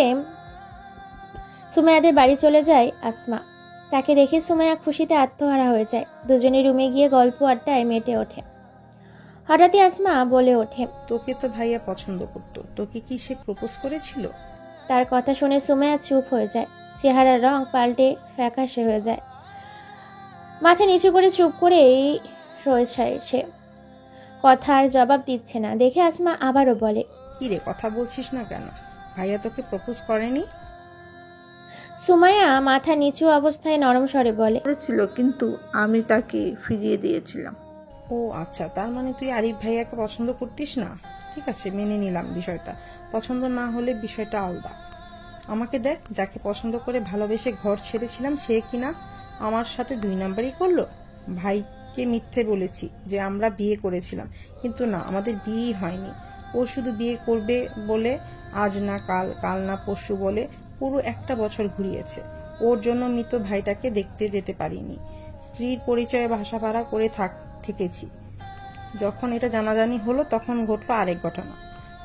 সুমাইয়াদের বাড়ি চলে যায় আসমা। তাকে দেখে সুমাইয়া খুশিতে আত্মহারা হয়ে যায়। দুজনে রুমে গিয়ে গল্প আড্ডায় মেতে ওঠে। হঠাৎই আসমা বলে ওঠে, তোকে তো ভাইয়া পছন্দ করত, তোকে কি সে প্রপোজ করেছিল? তার কথা শুনে সুমাইয়া চুপ হয়ে যায়। চেহারার রং পাল্টে ফ্যাকাশে হয়ে যায়। মাথা নিচু করে চুপ করেই রয়েছে সে, কথা আর জবাব দিচ্ছে না। দেখে আসমা আবারও বলে, কি রে, কথা বলছিস না কেন? ভাইয়া তোকে প্রপোজ করেনি? সুমাইয়া মাথা নিচু অবস্থায় নরম স্বরে বলে, ছিল, কিন্তু আমি তাকে ফিরিয়ে দিয়েছিলাম। ও আচ্ছা, তার মানে তুই আরিফ ভাইয়াকে পছন্দ করতিস না। ঠিক আছে, মেনে নিলাম বিষয়টা। পছন্দ না হলে বিষয়টা আলাদা। আমাকে দেখ, যাকে পছন্দ করে ভালোবেসে ঘর ছেড়েছিলাম সে কিনা আমার সাথে 2 নাম্বারই করলো। ভাইকে মিথ্যে বলেছি যে আমরা বিয়ে করেছিলাম, কিন্তু না, আমাদের বিয়েই হয়নি। ও শুধু বিয়ে করবে বলে আজ না কাল, কাল না পরশু বলে পুরো 1 বছর ঘুরিয়েছে। ওর জন্য মৃত ভাইটাকে দেখতে যেতে পারিনি। স্ত্রীর পরিচয়ে ভাষাভাড়া করে থেকেছি। যখন এটা জানাজানি হলো তখন ঘটলো আরেক ঘটনা।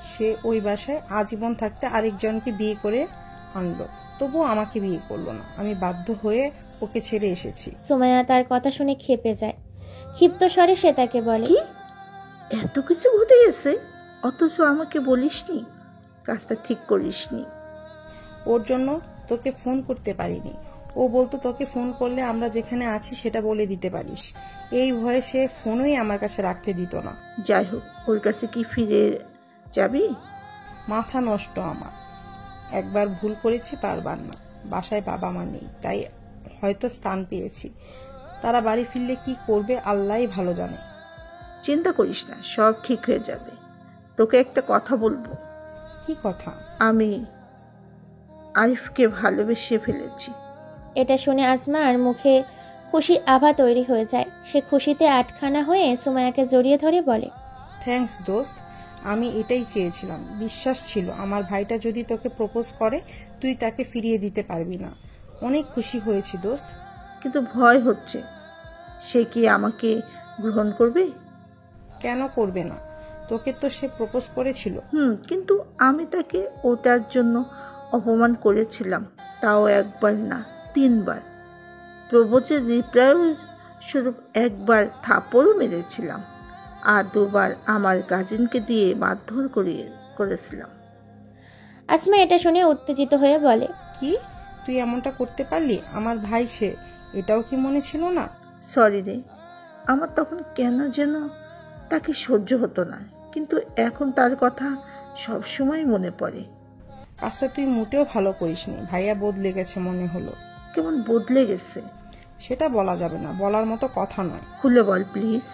সে ওই বাসায় আজীবন থাকতে আরেকজনকে বিয়ে করে আনলো। তবুও আমাকে বিয়ে করলো না। আমি বাধ্য হয়ে ওকে ছেড়ে এসেছি। সুমাইয়া তার কথা শুনে ক্ষেপে যায়। ক্ষিপ্ত স্বরে সে তাকে বলে, কি এত কিছু ঘটে গেছে, অথচ আমাকে বলিসনি? কাজটা ঠিক করিসনি। ওর জন্য তোকে ফোন করতে পারিনি। ও বলতো তোকে ফোন করলে আমরা যেখানে আছি সেটা বলে দিতে পারিস। এই ভয়ে সে ফোনই আমার কাছে রাখতে দিত না। যাই হোক, ওর কাছে কি ফিরে যাবি? মাথা নষ্ট আমার। একবার ভুল করেছি, বারবার না। বাসায় বাবা মা নেই, তাই হয়তো স্থান পেয়েছি। তারা বাড়ি ফিরলে কি করবে আল্লাহই ভালো জানে। চিন্তা করিস না, সব ঠিক হয়ে যাবে। তোকে একটা কথা বলবো। কি কথা? আমি আরিফকে ভালোবেসে ফেলেছি। এটা শুনে আসমার মুখে খুশির আভা তৈরি হয়ে যায়। সে খুশিতে আটখানা হয়ে সুমাইয়াকে জড়িয়ে ধরে বলে, থ্যাঙ্কস দোস্ত, আমি এটাই চেয়েছিলাম। বিশ্বাস ছিল আমার ভাইটা যদি তোকে প্রপোজ করে তুই তাকে ফিরিয়ে দিতে পারবি না। অনেক খুশি হয়েছি দোস্ত। কিন্তু ভয় হচ্ছে, সে কি আমাকে গ্রহণ করবে? কেন করবে না? তোকে তো সে প্রপোজ করেছিল। কিন্তু আমি তাকে ওটার জন্য অপমান করেছিলাম, তাও একবার না 3 বার। প্রপোজের রিপ্লাই স্বরূপ একবার থাপ্পড়ও মেরেছিলাম, আর 2 বার আমার কাজিনকে দিয়ে মারধর করেছিলাম। আসমা এটা শুনে উত্তেজিত হয়ে বলে, কি তুই এমনটা করতে পারলি? আমার ভাই সে, এটাও কি মনে ছিল না? সরি রে, আমার তখন কেন যেন তাকে সহ্য হতো না, কিন্তু এখন তার কথা সব সময় মনে পড়ে। কাজটা তুই মোটেও ভালো করিসনি। ভাইয়া বদলে গেছে মনে হলো। কেমন বদলে গেছে? সেটা বলা যাবে না, বলার মতো কথা নয়। খুলে বল প্লিজ।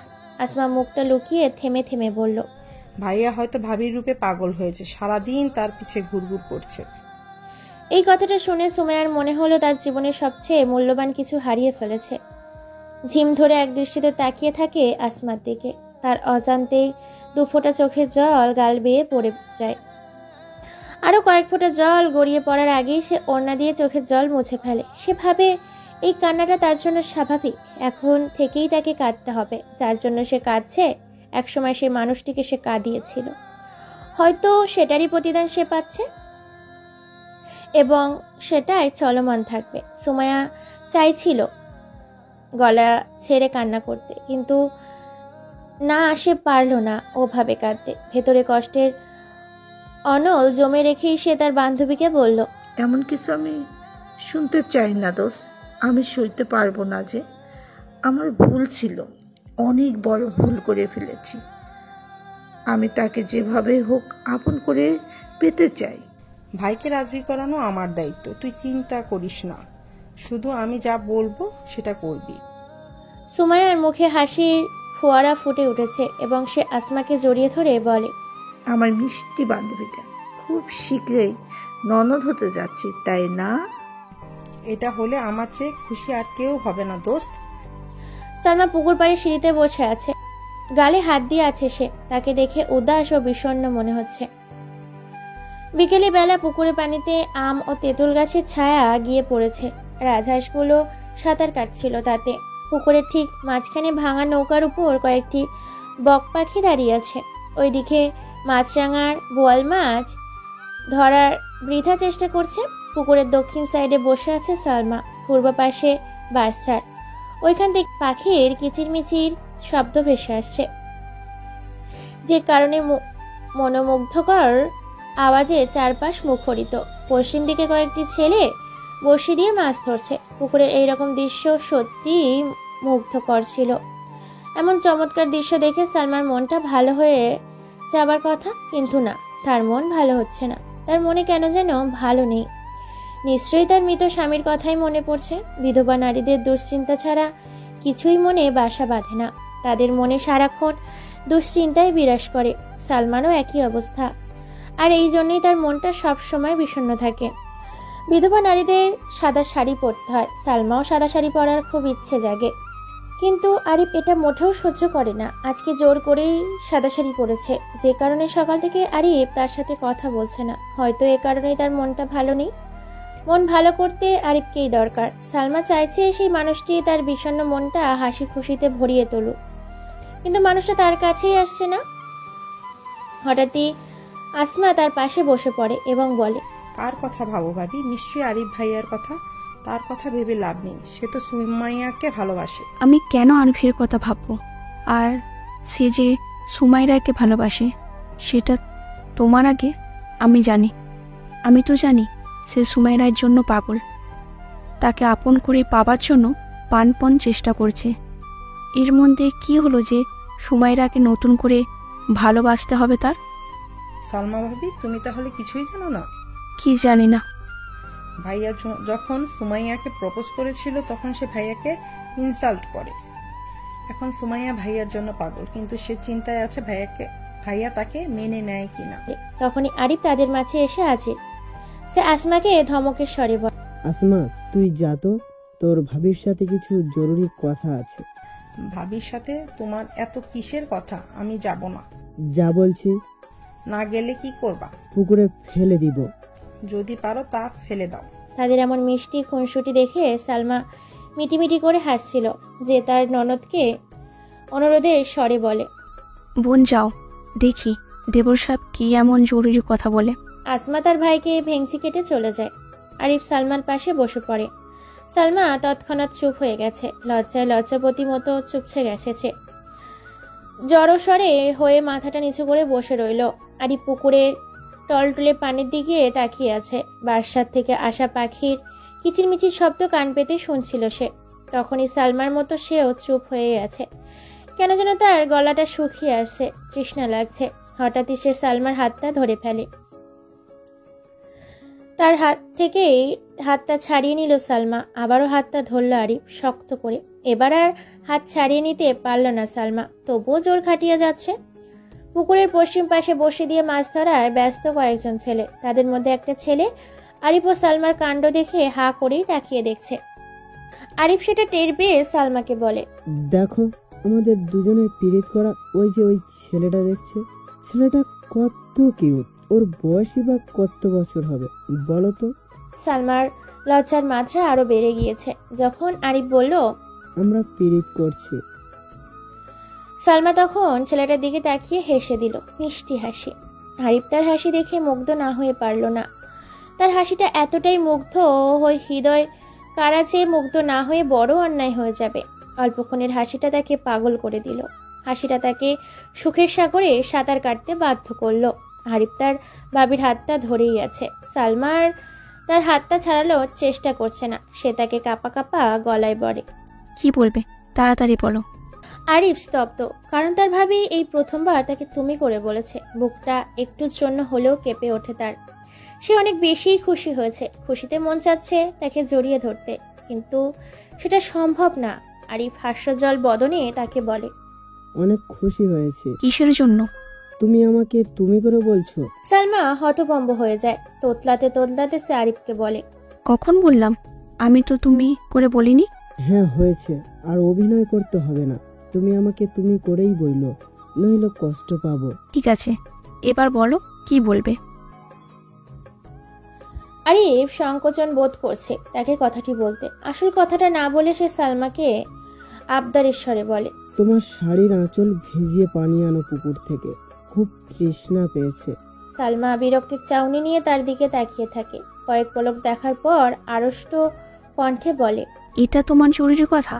আসমা মুখটা লুকিয়ে থেমে থেমে বলল, ভাইয়া হয়তো ভাবির রূপে পাগল হয়েছে, সারাদিন তার পিছে ঘুরঘুর করছে। এই কথাটা শুনে সুমাইয়ার মনে হলো তার জীবনের সবচেয়ে মূল্যবান কিছু হারিয়ে ফেলেছে। ঝিম ধরে এক দৃষ্টিতে তাকিয়ে থাকে আসমার দিকে। তার অজান্তেই 2 ফোঁটা চোখের জল গাল বেয়ে পড়ে যায়। আরো কয়েক ফোঁটা জল গড়িয়ে পড়ার আগেই সে ওড়না দিয়ে চোখের জল মুছে ফেলে। সে ভাবে এই কান্নাটা তার জন্য স্বাভাবিক। এখন থেকেই তাকে কাঁদতে হবে। যার জন্য সে কাঁদছে, একসময় সেই মানুষটিকে সে কাঁদিয়েছিল। হয়তো সেটারই প্রতিদান সে পাচ্ছে এবং সেটাই চলমান থাকবে। সুমাইয়া চাইছিল গলা ছেড়ে কান্না করতে, কিন্তু না, সে পারল না ওভাবে কাঁদতে। ভেতরে কষ্টের অনল জমে রেখেই সে তার বান্ধবীকে বলল, এমন কিছু আমি শুনতে চাই না দোষ। আমি সইতে পারবো না যে আমার ভুল ছিল, অনেক বড় ভুল করে ফেলেছি। আমি তাকে যেভাবে হোক আপন করে পেতে চাই। ভাইকে রাজি করানো আমার দায়িত্ব, তুই চিন্তা করিস না। শুধু আমি যা বলবো সেটা করবি। সুমাইয়ার মুখে হাসির ফোয়ারা ফুটে উঠেছে এবং সে আসমাকে জড়িয়ে ধরে বলে, আমার মিষ্টি বান্ধবীটা খুব শীঘ্রই ননদ হতে যাচ্ছে, তাই না? এটা হলে আমার চেয়ে খুশি আর কেউ হবে না দোস্ত। সালমা পুকুর পাড়ে সিঁড়িতে বসে আছে। গালে হাত দিয়ে আছে সে। তাকে দেখে উদাস ও বিষণ্ণ মনে হচ্ছে। বিকেলে বেলা পুকুরের পানিতে আম ও তেঁতুল গাছের ছায়া গিয়ে পড়েছে। রাজহাঁসগুলো সাঁতার কাটছিল তাতে। পুকুরের ঠিক মাঝখানে ভাঙা নৌকার উপর কয়েকটি বক পাখি দাঁড়িয়ে আছে। ওইদিকে মাছরাঙার বোয়াল মাছ ধরার বৃথা চেষ্টা করছে। পুকুরের দক্ষিণ সাইডে বসে আছে সালমা। পূর্ব পাশে বাঁশঝাড়। ওইখান থেকে পাখির কিচিরমিচির শব্দ ভেসে আসছে, যে কারণে মনোমুগ্ধকর আওয়াজে চারপাশ মুখরিত। পশ্চিম দিকে কয়েকটি ছেলে বড়শি দিয়ে মাছ ধরছে। পুকুরের এইরকম দৃশ্য সত্যি মুগ্ধকর ছিল। এমন চমৎকার দৃশ্য দেখে সালমার মনটা ভালো হয়ে যাবার কথা, কিন্তু না, তার মন ভালো হচ্ছে না। তার মনে কেন যেন ভালো নেই। নিশ্চয়ই তার মৃত স্বামীর কথাই মনে পড়ছে। বিধবা নারীদের দুশ্চিন্তা ছাড়া কিছুই মনে বাসা বাঁধে না। তাদের মনে সারাক্ষণ দুশ্চিন্তায় বিরাজ করে। সালমানও একই অবস্থা, আর এই জন্যই তার মনটা সবসময় বিষণ্ণ থাকে। বিধবা নারীদের সাদা শাড়ি পরতে হয়। সালমাও সাদা শাড়ি পরার খুব ইচ্ছে জাগে, কিন্তু আরিফ এটা মোটেও সহ্য করে না। আজকে জোর করেই সাদা শাড়ি পরেছে, যে কারণে সকাল থেকে আরিফ তার সাথে কথা বলছে না। হয়তো এ কারণেই তার মনটা ভালো নেই। মন ভালো করতে আরিফকেই দরকার। সালমা চাইছে সেই মানুষটি তার বিষণ্ণ মনটা হাসি খুশিতে ভরিয়ে তুলুক, কিন্তু মানুষটা তার কাছেই আসছে না। হঠাৎই আসমা তার পাশে বসে পড়ে এবং বলে, কার কথা ভাবো ভাবি? নিশ্চয়ই আরিফ ভাইয়ার কথা। তার কথা ভেবে লাভ নেই, সে তো সুমাইয়াকে ভালোবাসে। আমি কেন আরফির কথা ভাববো? আর সে যে সুমাইরাকে ভালোবাসে সেটা তোমার আগে আমি জানি। আমি তো জানি সে সুমাইরার জন্য পাগল, তাকে আপন করে পাবার জন্য প্রাণপণ চেষ্টা করছে। এর মধ্যে কি হলো যে সুমাইরাকে নতুন করে ভালোবাসতে হবে তার? সালমা ভাবি, তুমি তাহলে কিছুই জানো না? কি জানি না। ভাইয়া যখন সুমাইয়াকে প্রপোজ করেছিল তখন সে ভাইয়াকে ইনসাল্ট করে। এখন সুমাইয়া ভাইয়ার জন্য পাগল, কিন্তু সে চিন্তায় আছে ভাইয়া তাকে মেনে নেয় কিনা। তখনই আরিফ তাদের মাঝে এসে হাজির। সে আসমাকে ধমকের স্বরে বলে, আসমা, তুই যা তো, তোর ভাবির সাথে কিছু জরুরি কথা আছে। ভাবির সাথে তোমার এত কিসের কথা? আমি যাব না। যা বলছি। না গেলে কি করবা? পুকুরে ফেলে দিব। যদি পারো তা ফেলে দাও। তাদের এমন মিষ্টি খুনসুটি দেখে সালমা মিটিমিটি করে হাসছিল যে তার ননদকে অনুরোধের স্বরে বলে, বোন যাও, দেখি দেবর সাহেব কি এমন জরুরি কথা বলে। আসমা তার ভাইকে ভেংচি কেটে চলে যায়। আরিফ সালমার পাশে বসে পড়ে। সালমা তৎক্ষণাৎ চুপ হয়ে গেছে, লজ্জায় লজ্জাপতি মতো চুপসে গেছে। জড়স্বরে হয়ে মাথাটা নিচু করে বসে রইল। আরিফ পুকুরের টলটলে পানির দিকে তাকিয়ে আছে। বারাসাত থেকে আসা পাখির কিচিরমিচির শব্দ কান পেতে শুনছিল সে। তখনই সালমার মতো সেও চুপ হয়ে আছে। কেন যেন তার গলাটা শুকিয়ে আসছে, তৃষ্ণা লাগছে। হঠাৎই সে সালমার হাতটা ধরে ফেলে। তার হাত থেকেই হাতটা ছাড়িয়ে নিল সালমা। আবারও হাতটা ধরল আরিফ শক্ত করে। এবার আর হাত ছাড়িয়ে নিতে পারল না সালমা, তবুও জোর খাটিয়ে যাচ্ছে। পুকুরের পশ্চিম পাশে বসে দিয়ে মাছ ধরায় ব্যস্ত কয়েকজন ছেলে। তাদের মধ্যে একটা ছেলে আরিফ ও সালমার কাণ্ড দেখে হা করেই তাকিয়ে দেখছে। আরিফ সেটা টের পেয়ে সালমাকে বলে, দেখো, আমাদের দুজনের পিরিত করা ওই ছেলেটা দেখছে। ছেলেটা কত কিউট। ওর বয়সই বা কত বছর হবে বলো তো? সালমার লজ্জার মাত্রা আরো বেড়ে গিয়েছে যখন আরিফ বলল, আমরা পিরিত করছি। সালমা তখন ছেলেটার দিকে তাকিয়ে হেসে দিল, মিষ্টি হাসি। আরিফ তার হাসি দেখে মুগ্ধ না হয়ে পারল না। তার হাসিটা এতটাই মুগ্ধ হয়ে হৃদয় কারা যে মুগ্ধ না হয়ে বড় অন্যায় হয়ে যাবে। অল্পক্ষণের হাসিটা তাকে পাগল করে দিল। হাসিটা তাকে সুখের সাগরে সাঁতার কাটতে বাধ্য করলো। আরিফ তার ভাবির হাতটা ধরেই আছে। সালমার তার হাতটা ছাড়ানোর চেষ্টা করছে না। সে তাকে কাঁপা কাঁপা গলায় বলে, কি বলবে তাড়াতাড়ি বলো। আরিফ স্তব্ধ, কারণ তার ভাবি এই প্রথমবার তাকে তুমি করে বলেছে। বুকটা একটুর জন্য হলেও কেঁপে ওঠে তার। সে অনেক বেশিই খুশি হয়েছে। খুশিতে মন চাচ্ছে তাকে জড়িয়ে ধরতে, কিন্তু সেটা সম্ভব না। আরিফ হাস্যজ্জ্বল বদনে তাকে বলে, অনেক খুশি হয়েছে। কিসের জন্য? তুমি আমাকে তুমি করে বলছো? সালমা হতভম্ব হয়ে যায়। তোতলাতে তোতলাতে সে আরিফকে বলে, কখন বললাম? আমি তো তুমি করে বলিনি। হ্যাঁ হয়েছে, আর অভিনয় করতে হবে না। তুমি আমাকে তুমি করেই বইলো, নইলে কষ্ট পাবো। ঠিক আছে, এবার বলো কি বলবে। আরিফ সংকোচন বোধ করছে তাকে কথাটি বলতে। আসল কথাটা না বলে সে সালমাকে আবদারের স্বরে বলে, তোমার শাড়ির আঁচল ভিজিয়ে পানি আনো পুকুর থেকে, খুব তৃষ্ণা পেয়েছে। সালমা বিরক্তির চাউনি নিয়ে তার দিকে তাকিয়ে থাকে। কয়েক পলক দেখার পর আড়ষ্ট কণ্ঠে বলে, এটা তোমার জরুরি কথা?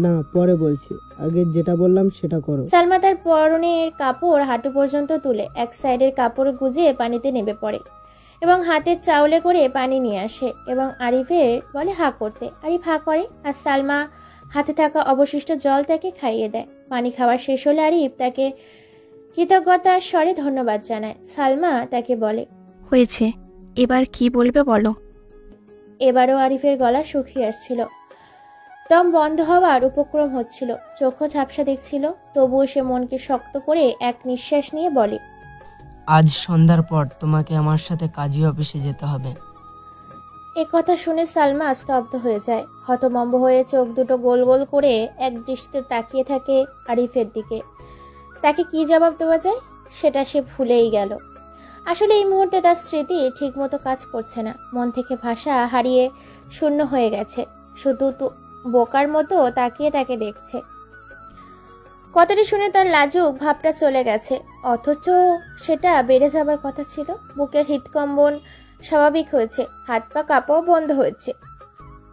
না, পরে বলছি, আগে যেটা বললাম সেটা করো। সালমা তার পরনের কাপড় হাঁটু পর্যন্ত তুলে এক সাইডের কাপড় গুজে পানিতে নেমে পড়ে এবং হাতের চাউলে করে পানি নিয়ে আসে এবং আরিফের বলে হা করতে। আরিফ হা করে আর সালমা হাতে থাকা অবশিষ্ট জল তাকে খাইয়ে দেয়। পানি খাওয়া শেষ হলে আরিফ তাকে কৃতজ্ঞতার স্বরে ধন্যবাদ জানায়। সালমা তাকে বলে, হয়েছে, এবার কি বলবে বলো। এবারও আরিফের গলা শুকিয়ে আসছিল, দম বন্ধ হওয়ার উপক্রম হচ্ছিল, চোখও ঝাপসা দেখছিল। তবুও সে মনকে শক্ত করে এক নিঃশ্বাস নিয়ে বলে, আজ সন্ধ্যার পর তোমাকে আমার সাথে কাজী অফিসে যেতে হবে। এ কথা শুনে সালমা স্তব্ধ হয়ে যায়। হতভম্ব হয়ে চোখ দুটো গোল গোল করে এক দৃষ্টিতে তাকিয়ে থাকে আরিফের দিকে। তাকে কি জবাব দেওয়া যায় সেটা সে ভুলেই গেল। আসলে এই মুহূর্তে তার স্মৃতি ঠিকমতো কাজ করছে না। মন থেকে ভাষা হারিয়ে শূন্য হয়ে গেছে। শুধু বোকার মতো তাকিয়ে তাকে দেখছে। কথাটি শুনে তার লাজুক ভাবটা চলে গেছে, অথচ সেটা বেড়ে যাবার কথা ছিল। বুকের হৃৎকম্বন স্বাভাবিক হয়েছে, হাত পা কাঁপাও বন্ধ হয়েছে।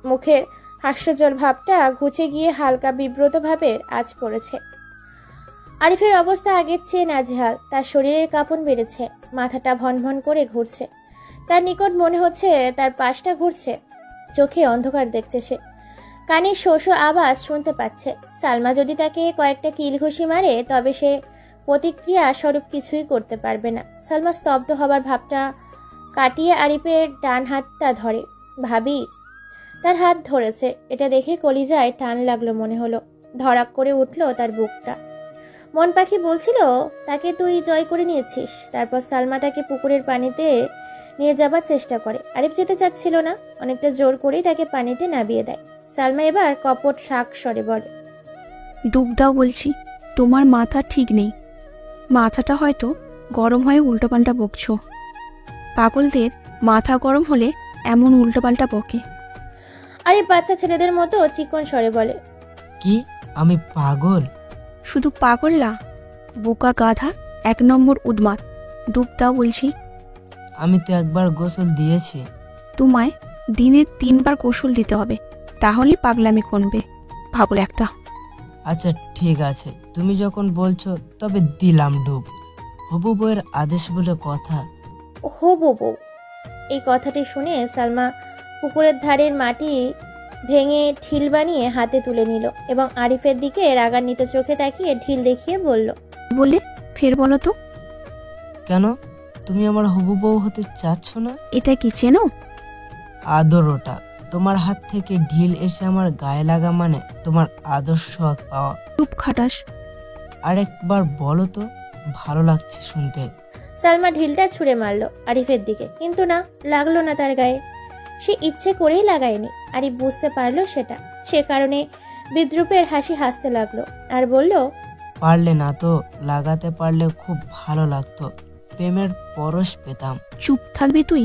মুখের হাস্যজল ভাবটা ঘুচে গিয়ে হালকা বিব্রত ভাবের আঁচ পড়েছে। আরিফের অবস্থা আগের চেয়ে নাজেহাল। তার শরীরের কাঁপন বেড়েছে, মাথাটা ভনভন করে ঘুরছে। তার নিকট মনে হচ্ছে তার পাশটা ঘুরছে। চোখে অন্ধকার দেখছে সে, কানে শো শো আওয়াজ শুনতে পাচ্ছে। সালমা যদি তাকে কয়েকটা কিল ঘুষি মারে তবে সে প্রতিক্রিয়া স্বরূপ কিছুই করতে পারবে না। সালমা স্তব্ধ হবার ভাবটা কাটিয়ে আরিফের ডান হাতটা ধরে। ভাবি তার হাত ধরেছে, এটা দেখে কলিজায় টান লাগলো মনে হলো। ধড়াক করে উঠল তার বুকটা। মন পাখি বলছিল তাকে তুই জয় করে নিয়েছিস। তারপর সালমা তাকে পুকুরের পানিতে নিয়ে যাবার চেষ্টা করে। আরিফ যেতে চাচ্ছিল না, অনেকটা জোর করেই তাকে পানিতে নামিয়ে দেয়। সালমা এবার কপট শাক স্বরে বলে, ডুব দাও বলছি, তোমার মাথা ঠিক নেই। মাথাটা হয়তো গরম হয়ে উল্টোপাল্টা বকছো। পাগলদের মাথা গরম হলে এমন উল্টোপাল্টা বকে। আরিফ বাচ্চা ছেলেদের মতো চিকন স্বরে বলে, কি আমি পাগল? শুধু পাগল না, বোকা গাধা, 1 নম্বর উন্মাদ। ডুব দাও বলছি। আমি তো একবার গোসল দিয়েছি। তোমায় দিনে 3 বার গোসল দিতে হবে, তাহলেই পাগলামি কমবে। পাগল একটা। আচ্ছা ঠিক আছে, তুমি যখন বলছো তবে দিলাম ডুব। হবু বউয়ের আদেশ বলে কথা। হবু বউ। এই কথাটি শুনে সালমা পুকুরের ধারের মাটি ভেঙে ঢিল বানিয়ে হাতে তুলে নিল এবং আরিফের দিকে রাগান্বিত চোখে তাকিয়ে ঢিল দেখিয়ে বলল, বলে ফের বলো তো। কেন, তুমি আমার হবু বউ হতে চাচ্ছ না? এটা কি চেনো? আদর ওটা। তোমার হাত থেকে ঢিল এসে আমার গায়ে লাগা মানে তোমার আদর্শ পাওয়া। চুপ খাটাস। আরেকবার বলো তো, ভালো লাগছে শুনতে। সালমা ঢিলটা ছুঁড়ে মারল আরিফের দিকে, কিন্তু না, লাগলো না তার গায়ে। সে ইচ্ছে করেই লাগায়নি। আরিফ বুঝতে পারলো সেটা। সে কারণে বিদ্রুপের হাসি হাসতে লাগলো আর বলল, পারলে না তো, লাগাতে পারলে খুব ভালো লাগতো, প্রেমের পরশ পেতাম। চুপ থাকবি তুই?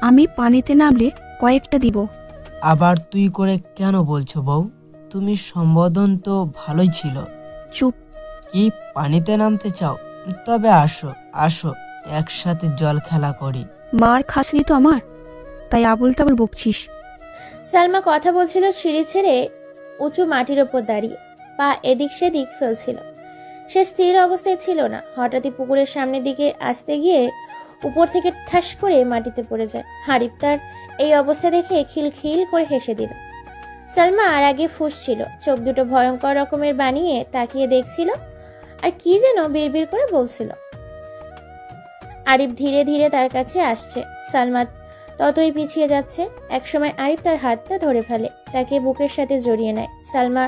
আমি পানিতে নামলে কয়েকটা দিব। আবার তুই করে কেন বলছো বউ? তুমি সম্বোধন তো ভালোই ছিল। চুপ। কি পানিতে নামতে চাও? তবে আসো আসো, একসাথে জল খেলা করি। মার খাসনি তো আমার, তাই আবল তাবল বকছিস। সালমা কথা বলছিল সিঁড়ি ছেড়ে উঁচু মাটির ওপর দাঁড়িয়ে, পা এদিক সেদিক ফেলছিল। সে স্থির অবস্থায় ছিল না। হঠাৎই পুকুরের সামনের দিকে আসতে গিয়ে উপর থেকে ঠাস করে মাটিতে পড়ে যায়। আরিফ তার এই অবস্থা দেখে খিলখিল করে হেসে দিল। সালমা আর আগে ফুঁসছিল, চোখ দুটো ভয়ঙ্কর রকমের বানিয়ে তাকিয়ে দেখছিল আর কি যেন বিড়বিড় করে বলছিল। আরিফ ধীরে ধীরে তার কাছে আসছে, সালমা ততই পিছিয়ে যাচ্ছে। একসময় আরিফ তার হাতটা ধরে ফেলে, তাকে বুকের সাথে জড়িয়ে নেয়। সালমা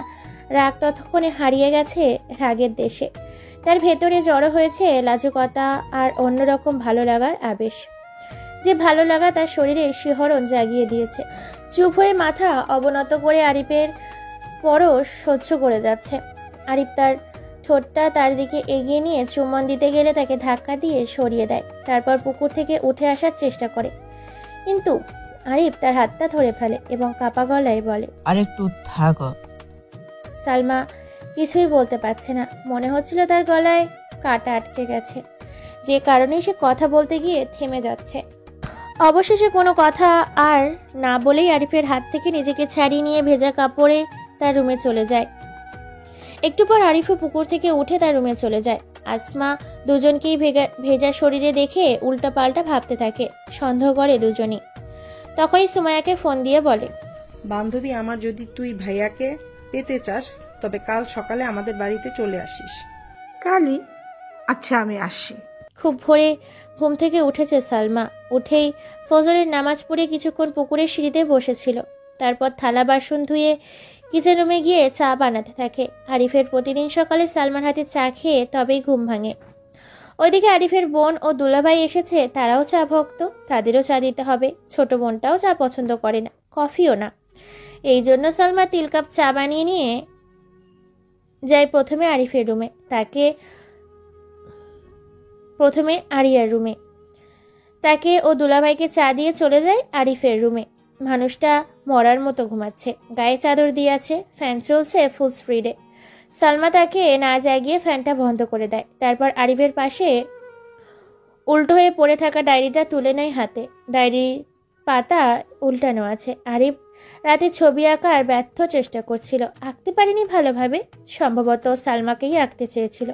রাগ ততক্ষণে হারিয়ে গেছে রাগের দেশে। তার ভেতরে জড়ো হয়েছে লাজুকতা আর অন্যরকম ভালো লাগার আবেশ। যে ভালো লাগা তার শরীরে শিহরণ জাগিয়ে দিয়েছে। চুপ হয়ে মাথা অবনত করে আরিফের পরশ সহ্য করে যাচ্ছে। আরিফ তার ঠোঁটটা তার দিকে এগিয়ে নিয়ে চুম্বন দিতে গেলে তাকে ধাক্কা দিয়ে সরিয়ে দেয়। তারপর পুকুর থেকে উঠে আসার চেষ্টা করে, কিন্তু আরিফ তার হাতটা ধরে ফেলে এবং কাপা গলায় বলে, আরেকটু থাকো। সালমা কিছুই বলতে পারছে না। মনে হচ্ছিল তার গলায় কাটা আটকে গেছে, যে কারণে সে কথা বলতে গিয়ে থেমে যাচ্ছে। অবশেষে কোনো কথা আর না বলেই আরিফের হাত থেকে নিজেকে ছাড়িয়ে নিয়ে ভেজা কাপড়ে তার রুমে চলে যায়। একটু পর আরিফও পুকুর থেকে উঠে তার রুমে চলে যায়। আসমা দুজনকেই ভেজা শরীরে দেখে উল্টাপাল্টা ভাবতে থাকে। সন্দেহ করে দুজনই। তখনই সুমাইয়াকে ফোন দিয়ে বলে, বান্ধবী আমার, যদি তুই ভাইয়াকে পেতে চাস তবে কাল সকালে আমাদের বাড়িতে চলে আসিস। কালি? আচ্ছা আমি আসছি। খুব ভোরে ঘুম থেকে উঠেছে সালমা। উঠেই ফজরের নামাজ পড়ে কিছুক্ষণ পুকুরের সিঁড়িতে বসেছিল। তারপর থালা বাসন ধুয়ে কিচেন রুমে গিয়ে চা বানাতে থাকে। আরিফের প্রতিদিন সকালে সালমার হাতে চা খেয়ে তবেই ঘুম ভাঙে। ওইদিকে আরিফের বোন ও দুলাভাই এসেছে, তারাও চা ভক্ত, তাদেরও চা দিতে হবে। ছোট বোনটাও চা পছন্দ করে না, কফিও না। এই জন্য সালমা 3 কাপ চা বানিয়ে নিয়ে যায় প্রথমে আরিফের রুমে, প্রথমে আরিয়ার রুমে। তাকে ও দুলাভাইকে চা দিয়ে চলে যায় আরিফের রুমে। মানুষটা মরার মতো ঘুমাচ্ছে, গায়ে চাদর দিয়ে আছে, ফ্যান চলছে ফুল স্পিডে। সালমা তাকে না জাগিয়ে ফ্যানটা বন্ধ করে দেয়। তারপর আরিফের পাশে উল্টো হয়ে পড়ে থাকা ডায়েরিটা তুলে নেয় হাতে। ডায়েরির পাতা উল্টানো আছে। আরিফ রাতে ছবি আঁকার ব্যর্থ চেষ্টা করছিল, আঁকতে পারেনি ভালোভাবে। সম্ভবত সালমাকেই আঁকতে চেয়েছিল।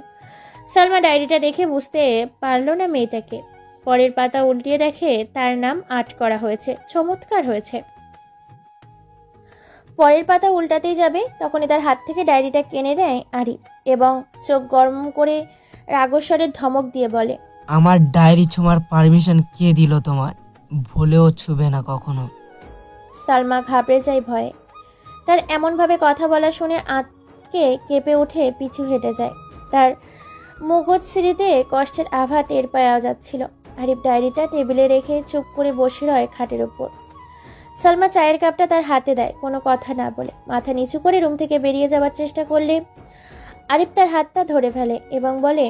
সালমা ডায়েরিটা দেখে বুঝতে পারল না মেয়েটাকে। পরের পাতা উল্টিয়ে দেখে তার নাম আর্ট করা হয়েছে। চমৎকার হয়েছে। পরের পাতা উল্টাতেই যাবে তখনই তার হাত থেকে ডায়েরিটা কেড়ে নেয় আরিফ এবং চোখ গরম করে রাগস্বরের ধমক দিয়ে বলে, আমার ডায়েরি ছোঁয়ার পারমিশন কে দিল তোমায়? ভুলেও ছুবে না কখনো। সালমা ঘাবড়ে যায় ভয়ে। তার এমনভাবে কথা বলা শুনে আঁতকে কেঁপে উঠে পিছু হেঁটে যায়। তার মুখশ্রীতে কষ্টের আভা টের পাওয়া যাচ্ছিল। আরিফ ডায়েরিটা টেবিলে রেখে চুপ করে বসে রয় খাটের উপর। সালমা চায়ের কাপটা তার হাতে দেয়, কোনো কথা না বলে। মাথা নিচু করে রুম থেকে বেরিয়ে যাওয়ার চেষ্টা করলে আরিফ তার হাতটা ধরে ফেলে এবং বলে,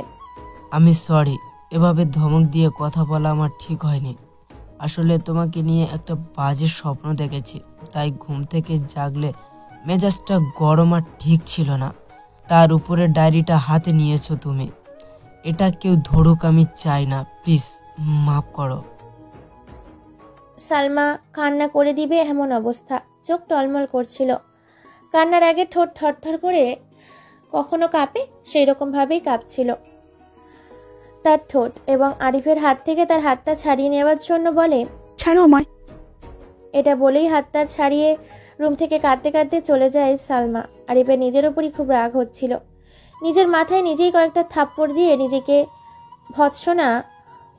আমি সরি, এভাবে ধমক দিয়ে কথা বলা আমার ঠিক হয়নি। আসলে তোমাকে নিয়ে একটা বাজে স্বপ্ন দেখেছি, তাই ঘুম থেকে জাগলে মেজাজটা গরম আর ঠিক ছিল না। তার উপরে ডায়েরিটা হাতে নিয়েছো তুমি। এটা কেউ ধরুক আমি চাই না, প্লিজ মাফ করো। সালমা কান্না করে দিবে এমন অবস্থা। চোখ টলমল করছিল। কান্নার আগে ঠোঁট থরথর করে কখনো কাঁপে, সেই রকম ভাবেই কাঁপছিল তার ঠোঁট। এবং আরিফের হাত থেকে তার হাতটা ছাড়িয়ে নেওয়ার জন্য বলে, ছাড়ো আমায়। এটা বলেই হাতটা ছাড়িয়ে রুম থেকে কাঁদতে কাঁদতে চলে যায় সালমা। আরিফের নিজের উপরই খুব রাগ হচ্ছিল। নিজের মাথায় নিজেই কয়েকটা থাপ্পড় দিয়ে নিজেকে ভৎসনা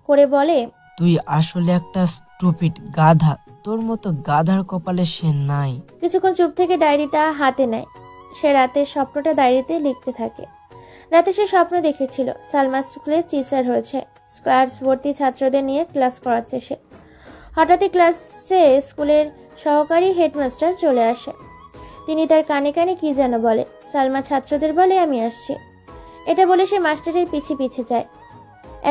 করে বলে, তুই আসলে একটা স্টুপিড গাধা। তোর মতো গাধার কপালে সে নাই। কিছুক্ষণ চুপ থেকে ডায়েরিটা হাতে নেয়। সে রাতের স্বপ্নটা ডায়েরিতে লিখতে থাকে। রাতে সে স্বপ্ন দেখেছিল সালমা স্কুলের টিচার হয়েছে। ক্লাস ভর্তি ছাত্রদের নিয়ে ক্লাস করাচ্ছে সে। হঠাৎই ক্লাসে স্কুলের সহকারী হেডমাস্টার চলে আসে। তিনি তার কানে কানে কি যেন বলে। সালমা ছাত্রদের বলে, আমি আসছি। এটা বলে সে মাস্টারের পিছে পিছে যায়।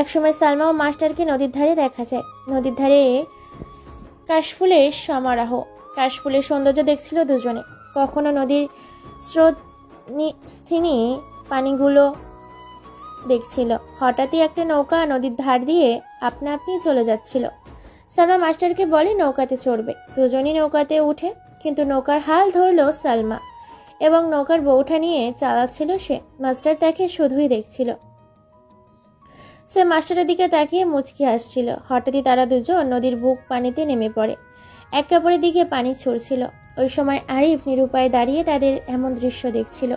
একসময় সালমা ও মাস্টারকে নদীর ধারে দেখা যায়। নদীর ধারে কাশফুলের সমারোহ। কাশফুলের সৌন্দর্য দেখছিল দুজনে। কখনো নদীর স্রোত স্থিনী পানিগুলো দেখছিল। হঠাৎই একটা নৌকা নদীর ধার দিয়ে আপনা আপনি চলে যাচ্ছিল। সালমা মাস্টারকে বলে নৌকাতে চড়বে। দুজনই নৌকাতে উঠে, কিন্তু নৌকার হাল ধরলো সালমা এবং নৌকার বউঠা নিয়ে চালাচ্ছিল সে। মাস্টার তাকে শুধুই দেখছিল। সে মাস্টারের দিকে তাকিয়ে মুচকি হাসছিল। হঠাৎই তারা দুজন নদীর বুক পানিতে নেমে পড়ে। এক কাপড়ের দিকে পানি ছুড়ছিল। ওই সময় আরিফ নিরুপায় দাঁড়িয়ে তাদের এমন দৃশ্য দেখছিল।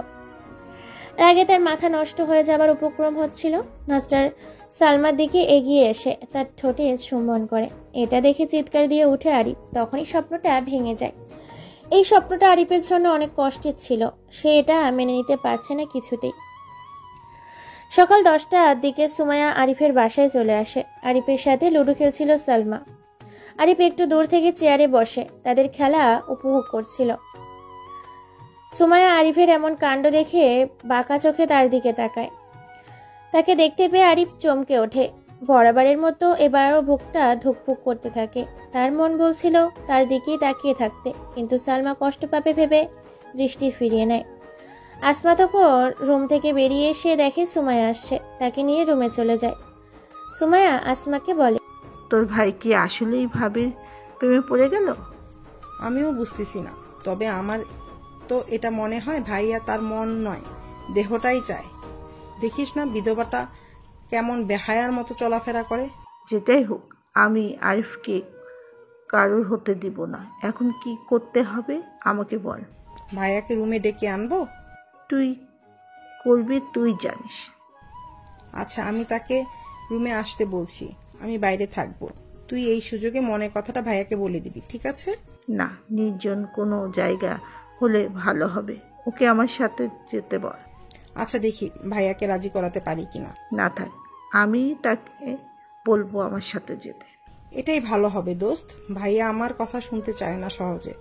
রাগে তার মাথা নষ্ট হয়ে যাবার উপক্রম হচ্ছিল। মাস্টার সালমার দিকে এগিয়ে এসে তার ঠোঁটে চুম্বন করে। এটা দেখে চিৎকার দিয়ে উঠে আরিফ। তখনই স্বপ্নটা ভেঙে যায়। এই স্বপ্নটা আরিফের জন্য অনেক কষ্টের ছিল। সে এটা মেনে নিতে পারছে না কিছুতেই। সকাল 10টার দিকে সুমাইয়া আরিফের বাসায় চলে আসে। আরিফের সাথে লুডো খেলছিল সালমা। আরিফ একটু দূর থেকে চেয়ারে বসে তাদের খেলা উপভোগ করছিল। সুমাইয়া আরিফের এমন কাণ্ড দেখে বাঁকা চোখে তার দিকে তাকায়। তাকে দেখতে পেয়ে আরিফ চমকে ওঠে। বরাবরের মতো এবারও বুকটা ধুকপুক করতে থাকে। তার মন বলছিল তার দিকেই তাকিয়ে থাকতে, কিন্তু সালমা কষ্ট পাবে ভেবে দৃষ্টি ফিরিয়ে নেয়। আসমা তখন রুম থেকে বেরিয়ে এসে দেখে সুমাইয়া আসছে। তাকে নিয়ে রুমে চলে যায়। সুমাইয়া আসমাকে বলে, তোর ভাই কি আসলেই ভাবির প্রেমে পড়ে গেল? আমিও বুঝতেছি না, তবে আমার তো এটা মনে হয় ভাইয়া তার মন নয়, দেহটাই চায়। দেখিস না বিধবাটা কেমন বেহায়ার মতো চলাফেরা করে। যেটাই হোক, আমি আরিফকে কারোর হতে দিব না। এখন কি করতে হবে আমাকে বল। ভাইয়াকে রুমে ডেকে আনবো? তুই করবি, তুই জানিস। আচ্ছা, আমি তাকে রুমে আসতে বলছি। আমি বাইরে থাকবো। তুই এই সুযোগে মনের কথাটা ভাইয়াকে বলে দিবি, ঠিক আছে? না, নির্জন কোনো জায়গা হলে ভালো হবে। ওকে আমার সাথে যেতে বল। আচ্ছা, দেখি ভাইয়াকে রাজি করাতে পারি কিনা। না থাক, আমি তাকে বলবো আমার সাথে যেতে। এটাই ভালো হবে দোস্ত। ভাইয়া আমার কথা শুনতে চায় না সহজে।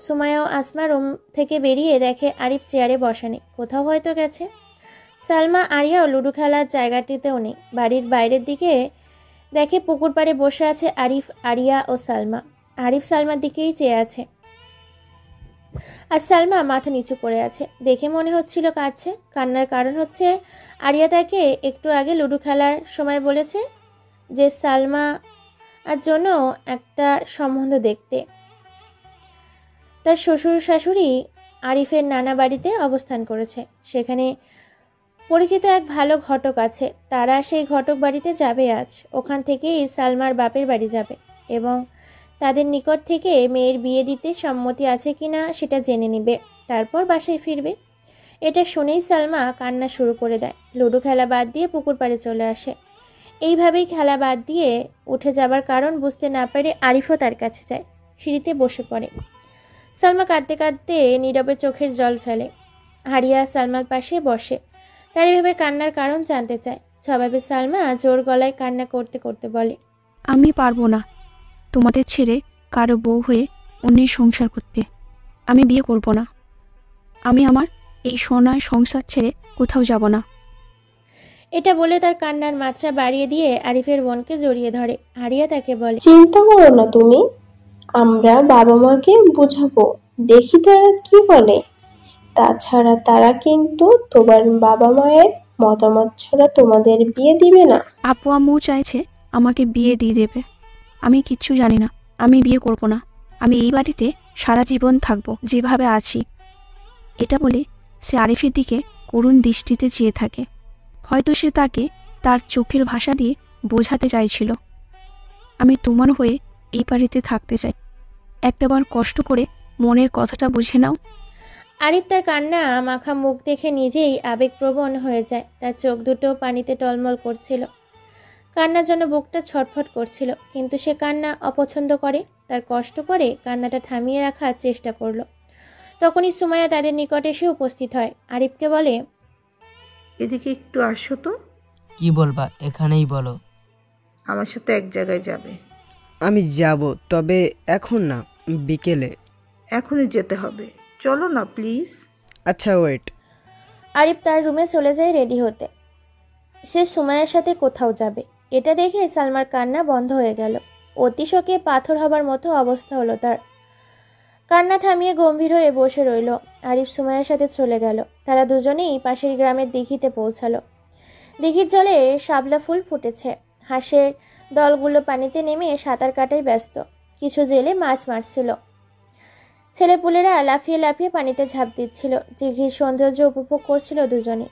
সুমাইয়া ও আসমা রুম থেকে বেরিয়ে দেখে আরিফ চেয়ারে বসা নেই, কোথাও হয়তো গেছে। সালমা আরিয়াও লুডো খেলার জায়গাটিতেও নেই। বাড়ির বাইরের দিকে দেখে পুকুর পাড়ে বসে আছে আরিফ, আরিয়া ও সালমা। আরিফ সালমার দিকেই চেয়ে আছে, আর সালমা মাথা নিচু করে আছে। দেখে মনে হচ্ছিল কাঁদছে। কান্নার কারণ হচ্ছে আরিয়া তাকে একটু আগে লুডো খেলার সময় বলেছে যে সালমা আর জন্য একটা সম্বন্ধ দেখতে। তার শ্বশুর শাশুড়ি আরিফের নানা বাড়িতে অবস্থান করেছে। সেখানে পরিচিত এক ভালো ঘটক আছে। তারা সেই ঘটক বাড়িতে যাবে আজ। ওখান থেকেই সালমার বাপের বাড়ি যাবে এবং তাদের নিকট থেকে মেয়ের বিয়ে দিতে সম্মতি আছে কিনা সেটা জেনে নেবে। তারপর বাসায় ফিরবে। এটা শুনেই সালমা কান্না শুরু করে দেয়। লুডো খেলা বাদ দিয়ে পুকুর পাড়ে চলে আসে। এইভাবেই খেলা বাদ দিয়ে উঠে যাবার কারণ বুঝতে না পারে আরিফও তার কাছে যায়। সিঁড়িতে বসে পড়ে। সালমা কাঁদতে কাঁদতে নীরবে চোখের জল ফেলে। হারিয়া সালমার পাশে বসে। তার এভাবে কান্নার কারণ জানতে চায়। স্বভাবে সালমা জোর গলায় কান্না করতে করতে বলে, আমি পারবো না তোমাদের ছেড়ে কারো বউ হয়ে অন্যের সংসার করতে। আমি বিয়ে করব না। আমি আমার এই সোনার সংসার ছেড়ে কোথাও যাব না। এটা বলে তার কান্নার মাত্রা বাড়িয়ে দিয়ে আরিফের বোনকে জড়িয়ে ধরে। হারিয়া তাকে বলে, চিন্তা করো না তুমি, আমরা বাবা মাকে বুঝাবো, দেখি তারা কি বলে। তাছাড়া তারা কিন্তু তোমার বাবা মায়ের মতামত ছাড়া তোমাদের বিয়ে দিবে না। আপু আম্মু চাইছে আমাকে বিয়ে দিয়ে দেবে। আমি কিচ্ছু জানি না। আমি বিয়ে করব না। আমি এই বাড়িতে সারা জীবন থাকবো যেভাবে আছি। এটা বলে সে আরিফের দিকে করুণ দৃষ্টিতে চেয়ে থাকে। হয়তো সে তাকে তার চোখের ভাষা দিয়ে বোঝাতে চাইছিল, আমি তোমার হয়ে এই বাড়িতে থাকতে চাই। একটাবার কষ্ট করে মনের কথাটা বুঝে নাও। আরিফ তার কান্না মাখা মুখ দেখে নিজেই আবেগপ্রবণ হয়ে যায়। তার চোখ দুটো পানিতে টলমল করছিল। কান্নার জন্য বুকটা ছটফট করছিল। কিন্তু সে কান্না অপছন্দ করে। তার কষ্ট করে কান্নাটা থামিয়ে রাখার চেষ্টা করলো। তখনই সুমাইয়া তাদের নিকটে এসে উপস্থিত হয়। আরিফকে বলে, এদিকে একটু আসো তো। কি বলবা এখানেই বলো। আমার সাথে এক জায়গায় যাবে। আমি যাব, তবে এখন না, বিকেলে। এখনই যেতে হবে, চলো না প্লিজ। আচ্ছা ওয়েট। আরিফ তার রুমে চলে যায় রেডি হতে। সে সুমাইয়ার সাথে কোথাও যাবে। এটা দেখে সালমার কান্না বন্ধ হয়ে গেল। অতি শোকে পাথর হবার মতো অবস্থা হলো তার। কান্না থামিয়ে গম্ভীর হয়ে বসে রইল। আরিফ সুমাইয়ার সাথে চলে গেল। তারা দুজনেই পাশের গ্রামের দিঘিতে পৌঁছালো। দিঘির জলে শাপলা ফুল ফুটেছে। হাঁসের দলগুলো পানিতে নেমে সাঁতার কাটায় ব্যস্ত। কিছু জেলে মাছ মারছিল। ছেলেপুলেরা লাফিয়ে লাফিয়ে পানিতে ঝাঁপ দিচ্ছিল। দিঘির সৌন্দর্য উপভোগ করছিল দুজনে।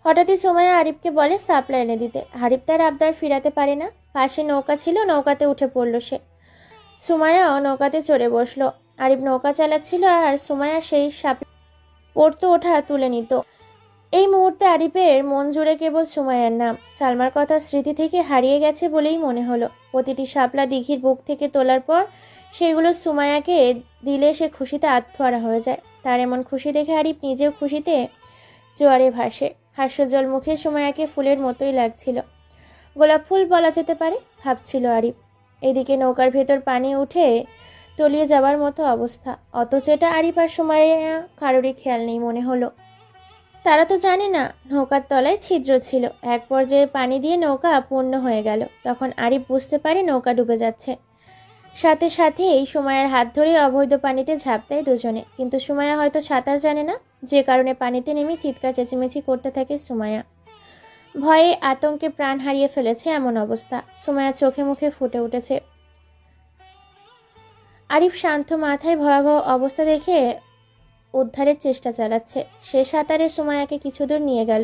হঠাৎই সুমাইয়া আরিফকে বলে সাপলা এনে দিতে। আরিফ তার আবদার ফিরাতে পারে না। পাশে নৌকা ছিল, নৌকাতে উঠে পড়ল সে। সুমাইয়াও নৌকাতে চড়ে বসলো। আরিফ নৌকা চালাচ্ছিল আর সুমাইয়া সেই শাপলা পড়তো ওঠা তুলে নিত। এই মুহূর্তে আরিফের মন জুড়ে কেবল সুমাইয়ার নাম। সালমার কথা স্মৃতি থেকে হারিয়ে গেছে বলেই মনে হলো। প্রতিটি শাপলা দিঘির বুক থেকে তোলার পর সেগুলো সুমাইয়াকে দিলে সে খুশিতে আত্মহারা হয়ে যায়। তার এমন খুশি দেখে আরিফ নিজেও খুশিতে জোয়ারে ভাসে। হাস্যজল মুখে সুমাইয়াকে ফুলের মতোই লাগছিল। গোলাপ ফুল বলা যেতে পারে, ভাবছিল আরিফ। এদিকে নৌকার ভেতর পানি উঠে তলিয়ে যাবার মতো অবস্থা। অথচ এটা আরিফ আর সুমাইয়া কারোরই খেয়াল নেই মনে হলো। তারা তো জানে না নৌকার তলায় ছিদ্র ছিল। এক পর্যায়ে পানি দিয়ে নৌকা পূর্ণ হয়ে গেল। তখন আরিফ বুঝতে পারে নৌকা ডুবে যাচ্ছে। সাথে সাথে এই সুমাইয়ার হাত ধরে অবৈধ পানিতে ঝাঁপ দেয় দুজনে। কিন্তু সুমাইয়া হয়তো সাঁতার জানে না, যে কারণে পানিতে নেমে চিৎকার চেঁচিমেচি করতে থাকে সুমাইয়া। ভয়ে আতঙ্কে প্রাণ হারিয়ে ফেলেছে এমন অবস্থা। সুমাইয়া চোখে মুখে ফুটে উঠেছে। আরিফ শান্ত মাথায় ভয়াবহ অবস্থা দেখে উদ্ধারের চেষ্টা চালাচ্ছে। সে সাঁতারে সুমাইয়াকে কিছু দূর নিয়ে গেল।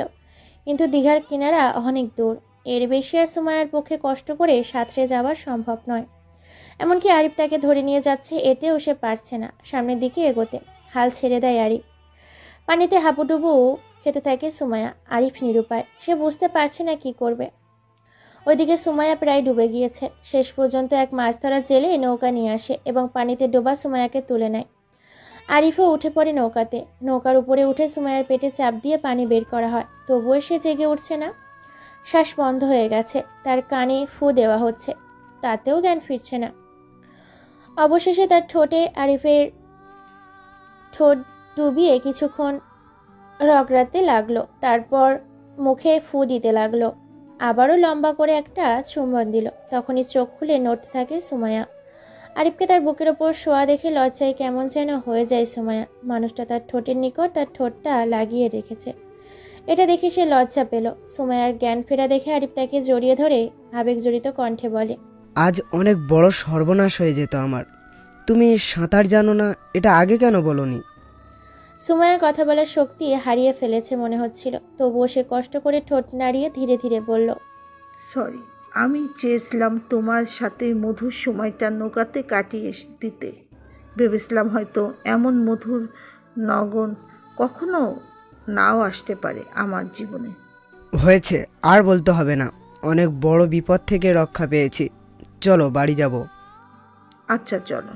কিন্তু দীঘার কিনারা অনেক দূর। এর বেশি আর সুমাইয়ার পক্ষে কষ্ট করে সাঁতরে যাওয়া সম্ভব নয়। এমনকি আরিফ তাকে ধরে নিয়ে যাচ্ছে, এতেও সে পারছে না সামনের দিকে এগোতে। হাল ছেড়ে দেয় আরিফ। পানিতে হাবুডুবু খেতে থাকে সুমাইয়া। আরিফ নিরুপায়। সে বুঝতে পারছে না কি করবে। ওইদিকে সুমাইয়া প্রায় ডুবে গিয়েছে। শেষ পর্যন্ত এক মাছ ধরা জেলে নৌকা নিয়ে আসে এবং পানিতে ডোবা সুমাইয়াকে তুলে নেয়। আরিফও উঠে পড়ে নৌকাতে। নৌকার উপরে উঠে সুমাইয়ার পেটে চাপ দিয়ে পানি বের করা হয়। তবুও সে জেগে উঠছে না। শ্বাস বন্ধ হয়ে গেছে। তার কানে ফু দেওয়া হচ্ছে, তাতেও জ্ঞান ফিরছে না। অবশেষে তার ঠোঁটে আরিফের ঠোঁট ডুবিয়ে কিছুক্ষণ রগড়াতে লাগলো। তারপর মুখে ফু দিতে লাগলো। আবারও লম্বা করে একটা চুম্বন দিল। তখনই চোখ খুলে নড়তে থাকে সুমাইয়া। আরিফকে তার বুকের ওপর শোয়া দেখে লজ্জায় কেমন যেন হয়ে যায় সুমাইয়া। মানুষটা তার ঠোঁটের নিকট তার ঠোঁটটা লাগিয়ে রেখেছে। এটা দেখে সে লজ্জা পেল। সুমাইয়ার জ্ঞান ফেরা দেখে আরিফ তাকে জড়িয়ে ধরে আবেগজড়িত কণ্ঠে বলে, আজ অনেক বড় সর্বনাশ হয়ে যেত আমার। তুমি সাঁতার জানো না, এটা আগে কেন বলনি? সুমাইয়ার কথা বলার শক্তি হারিয়ে ফেলেছে মনে হচ্ছিল, তবুও সে কষ্ট করে ঠোঁট নাড়িয়ে ধীরে ধীরে বলল, সরি, আমি চেয়েছিলাম তোমার সাথে মধুর সময়টা নৌকাতে কাটিয়ে দিতে। ভেবেছিলাম হয়তো এমন মধুর নগন কখনো নাও আসতে পারে আমার জীবনে। হয়েছে, আর বলতে হবে না। অনেক বড় বিপদ থেকে রক্ষা পেয়েছি। চলো বাড়ি যাব। আচ্ছা চলো।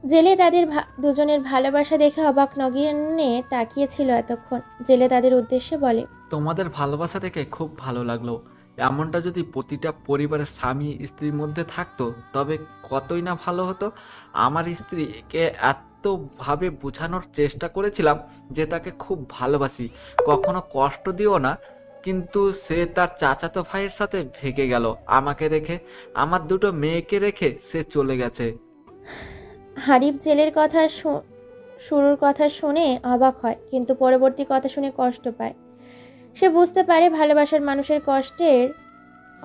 জেলে তাদের দুজনের ভালোবাসা দেখে অবাক নগিনে তাকিয়েছিল এতক্ষণ। জেলে তাদের উদ্দেশ্যে বলে, তোমাদের ভালোবাসা দেখে খুব ভালো লাগলো। এমনটা যদি প্রতিটা পরিবারের স্বামী স্ত্রীর মধ্যে থাকতো তবে কতই না ভালো হতো। আমার স্ত্রীকে এতভাবে বোঝানোর চেষ্টা করেছিলাম যে তাকে খুব ভালোবাসি, কখনো কষ্ট দিও না, কিন্তু সে তার চাচাতো ভাইয়ের সাথে ভেগে গেল আমাকে রেখে। আমার দুটো মেয়েকে রেখে সে চলে গেছে। আরিফ জেলের কথা শুরুর কথা শুনে অবাক হয়, কিন্তু পরবর্তী কথা শুনে কষ্ট পায়। সে বুঝতে পারে ভালোবাসার মানুষের কষ্টের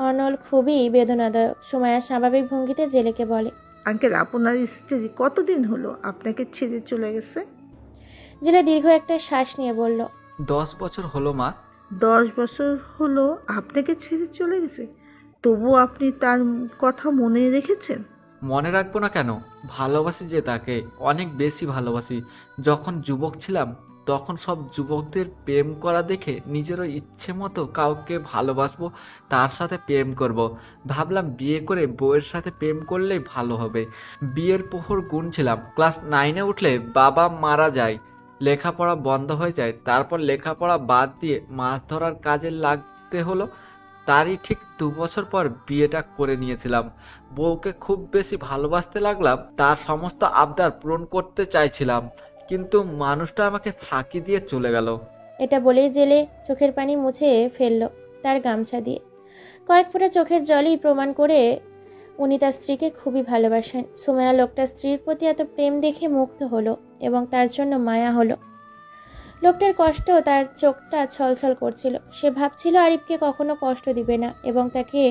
অনল খুবই বেদনাদায়ক। সুমাইয়া স্বাভাবিক ভঙ্গিতে জেলেকে বলে, আঙ্কেল, আপনার স্ত্রী কতদিন হলো আপনাকে ছেড়ে চলে গেছে? জেলে দীর্ঘ একটা শ্বাস নিয়ে বলল, 10 বছর হলো মা। 10 বছর হলো আপনাকে ছেড়ে চলে গেছে? তবুও আপনি তার কথা মনে রেখেছেন? মনে রাখবো না কেন? ভালোবাসি যে তাকে, অনেক বেশি ভালোবাসি। যখন যুবক ছিলাম তখন সব যুবকদের প্রেম করা দেখে নিজেরও ইচ্ছে মতো কাউকে ভালোবাসবো, তার সাথে প্রেম করব। ভাবলাম বিয়ে করে বউয়ের সাথে প্রেম করলেই ভালো হবে। বিয়ের প্রহর গুনছিলাম। ক্লাস 9-এ উঠলে বাবা মারা যায়, লেখাপড়া বন্ধ হয়ে যায়। তারপর লেখাপড়া বাদ দিয়ে মাছ ধরার কাজে লাগতে হলো। তারই ঠিক 2 বছর পর বিয়েটা করে নিয়েছিলাম। বউকে খুব বেশি ভালোবাসতে লাগলাম, তার সমস্ত আবদার পূরণ করতে চাইছিলাম, কিন্তু মানুষটা আমাকে ফাঁকি দিয়ে চলে গেল। এটা বলেই জেলে চোখের পানি মুছে ফেলল তার গামছা দিয়ে। কয়েক ফোঁটা চোখের জলই প্রমাণ করে উনি তার স্ত্রীকে খুবই ভালোবাসেন। সুমাইয়া লোকটা স্ত্রীর প্রতি এত প্রেম দেখে মুগ্ধ হলো এবং তার জন্য মায়া হলো। লোকটার কষ্ট তার চোখটা ছলছল করছিল। সে ভাবছিল আরিফকে কখনো কষ্ট দিবে না এবং তাকে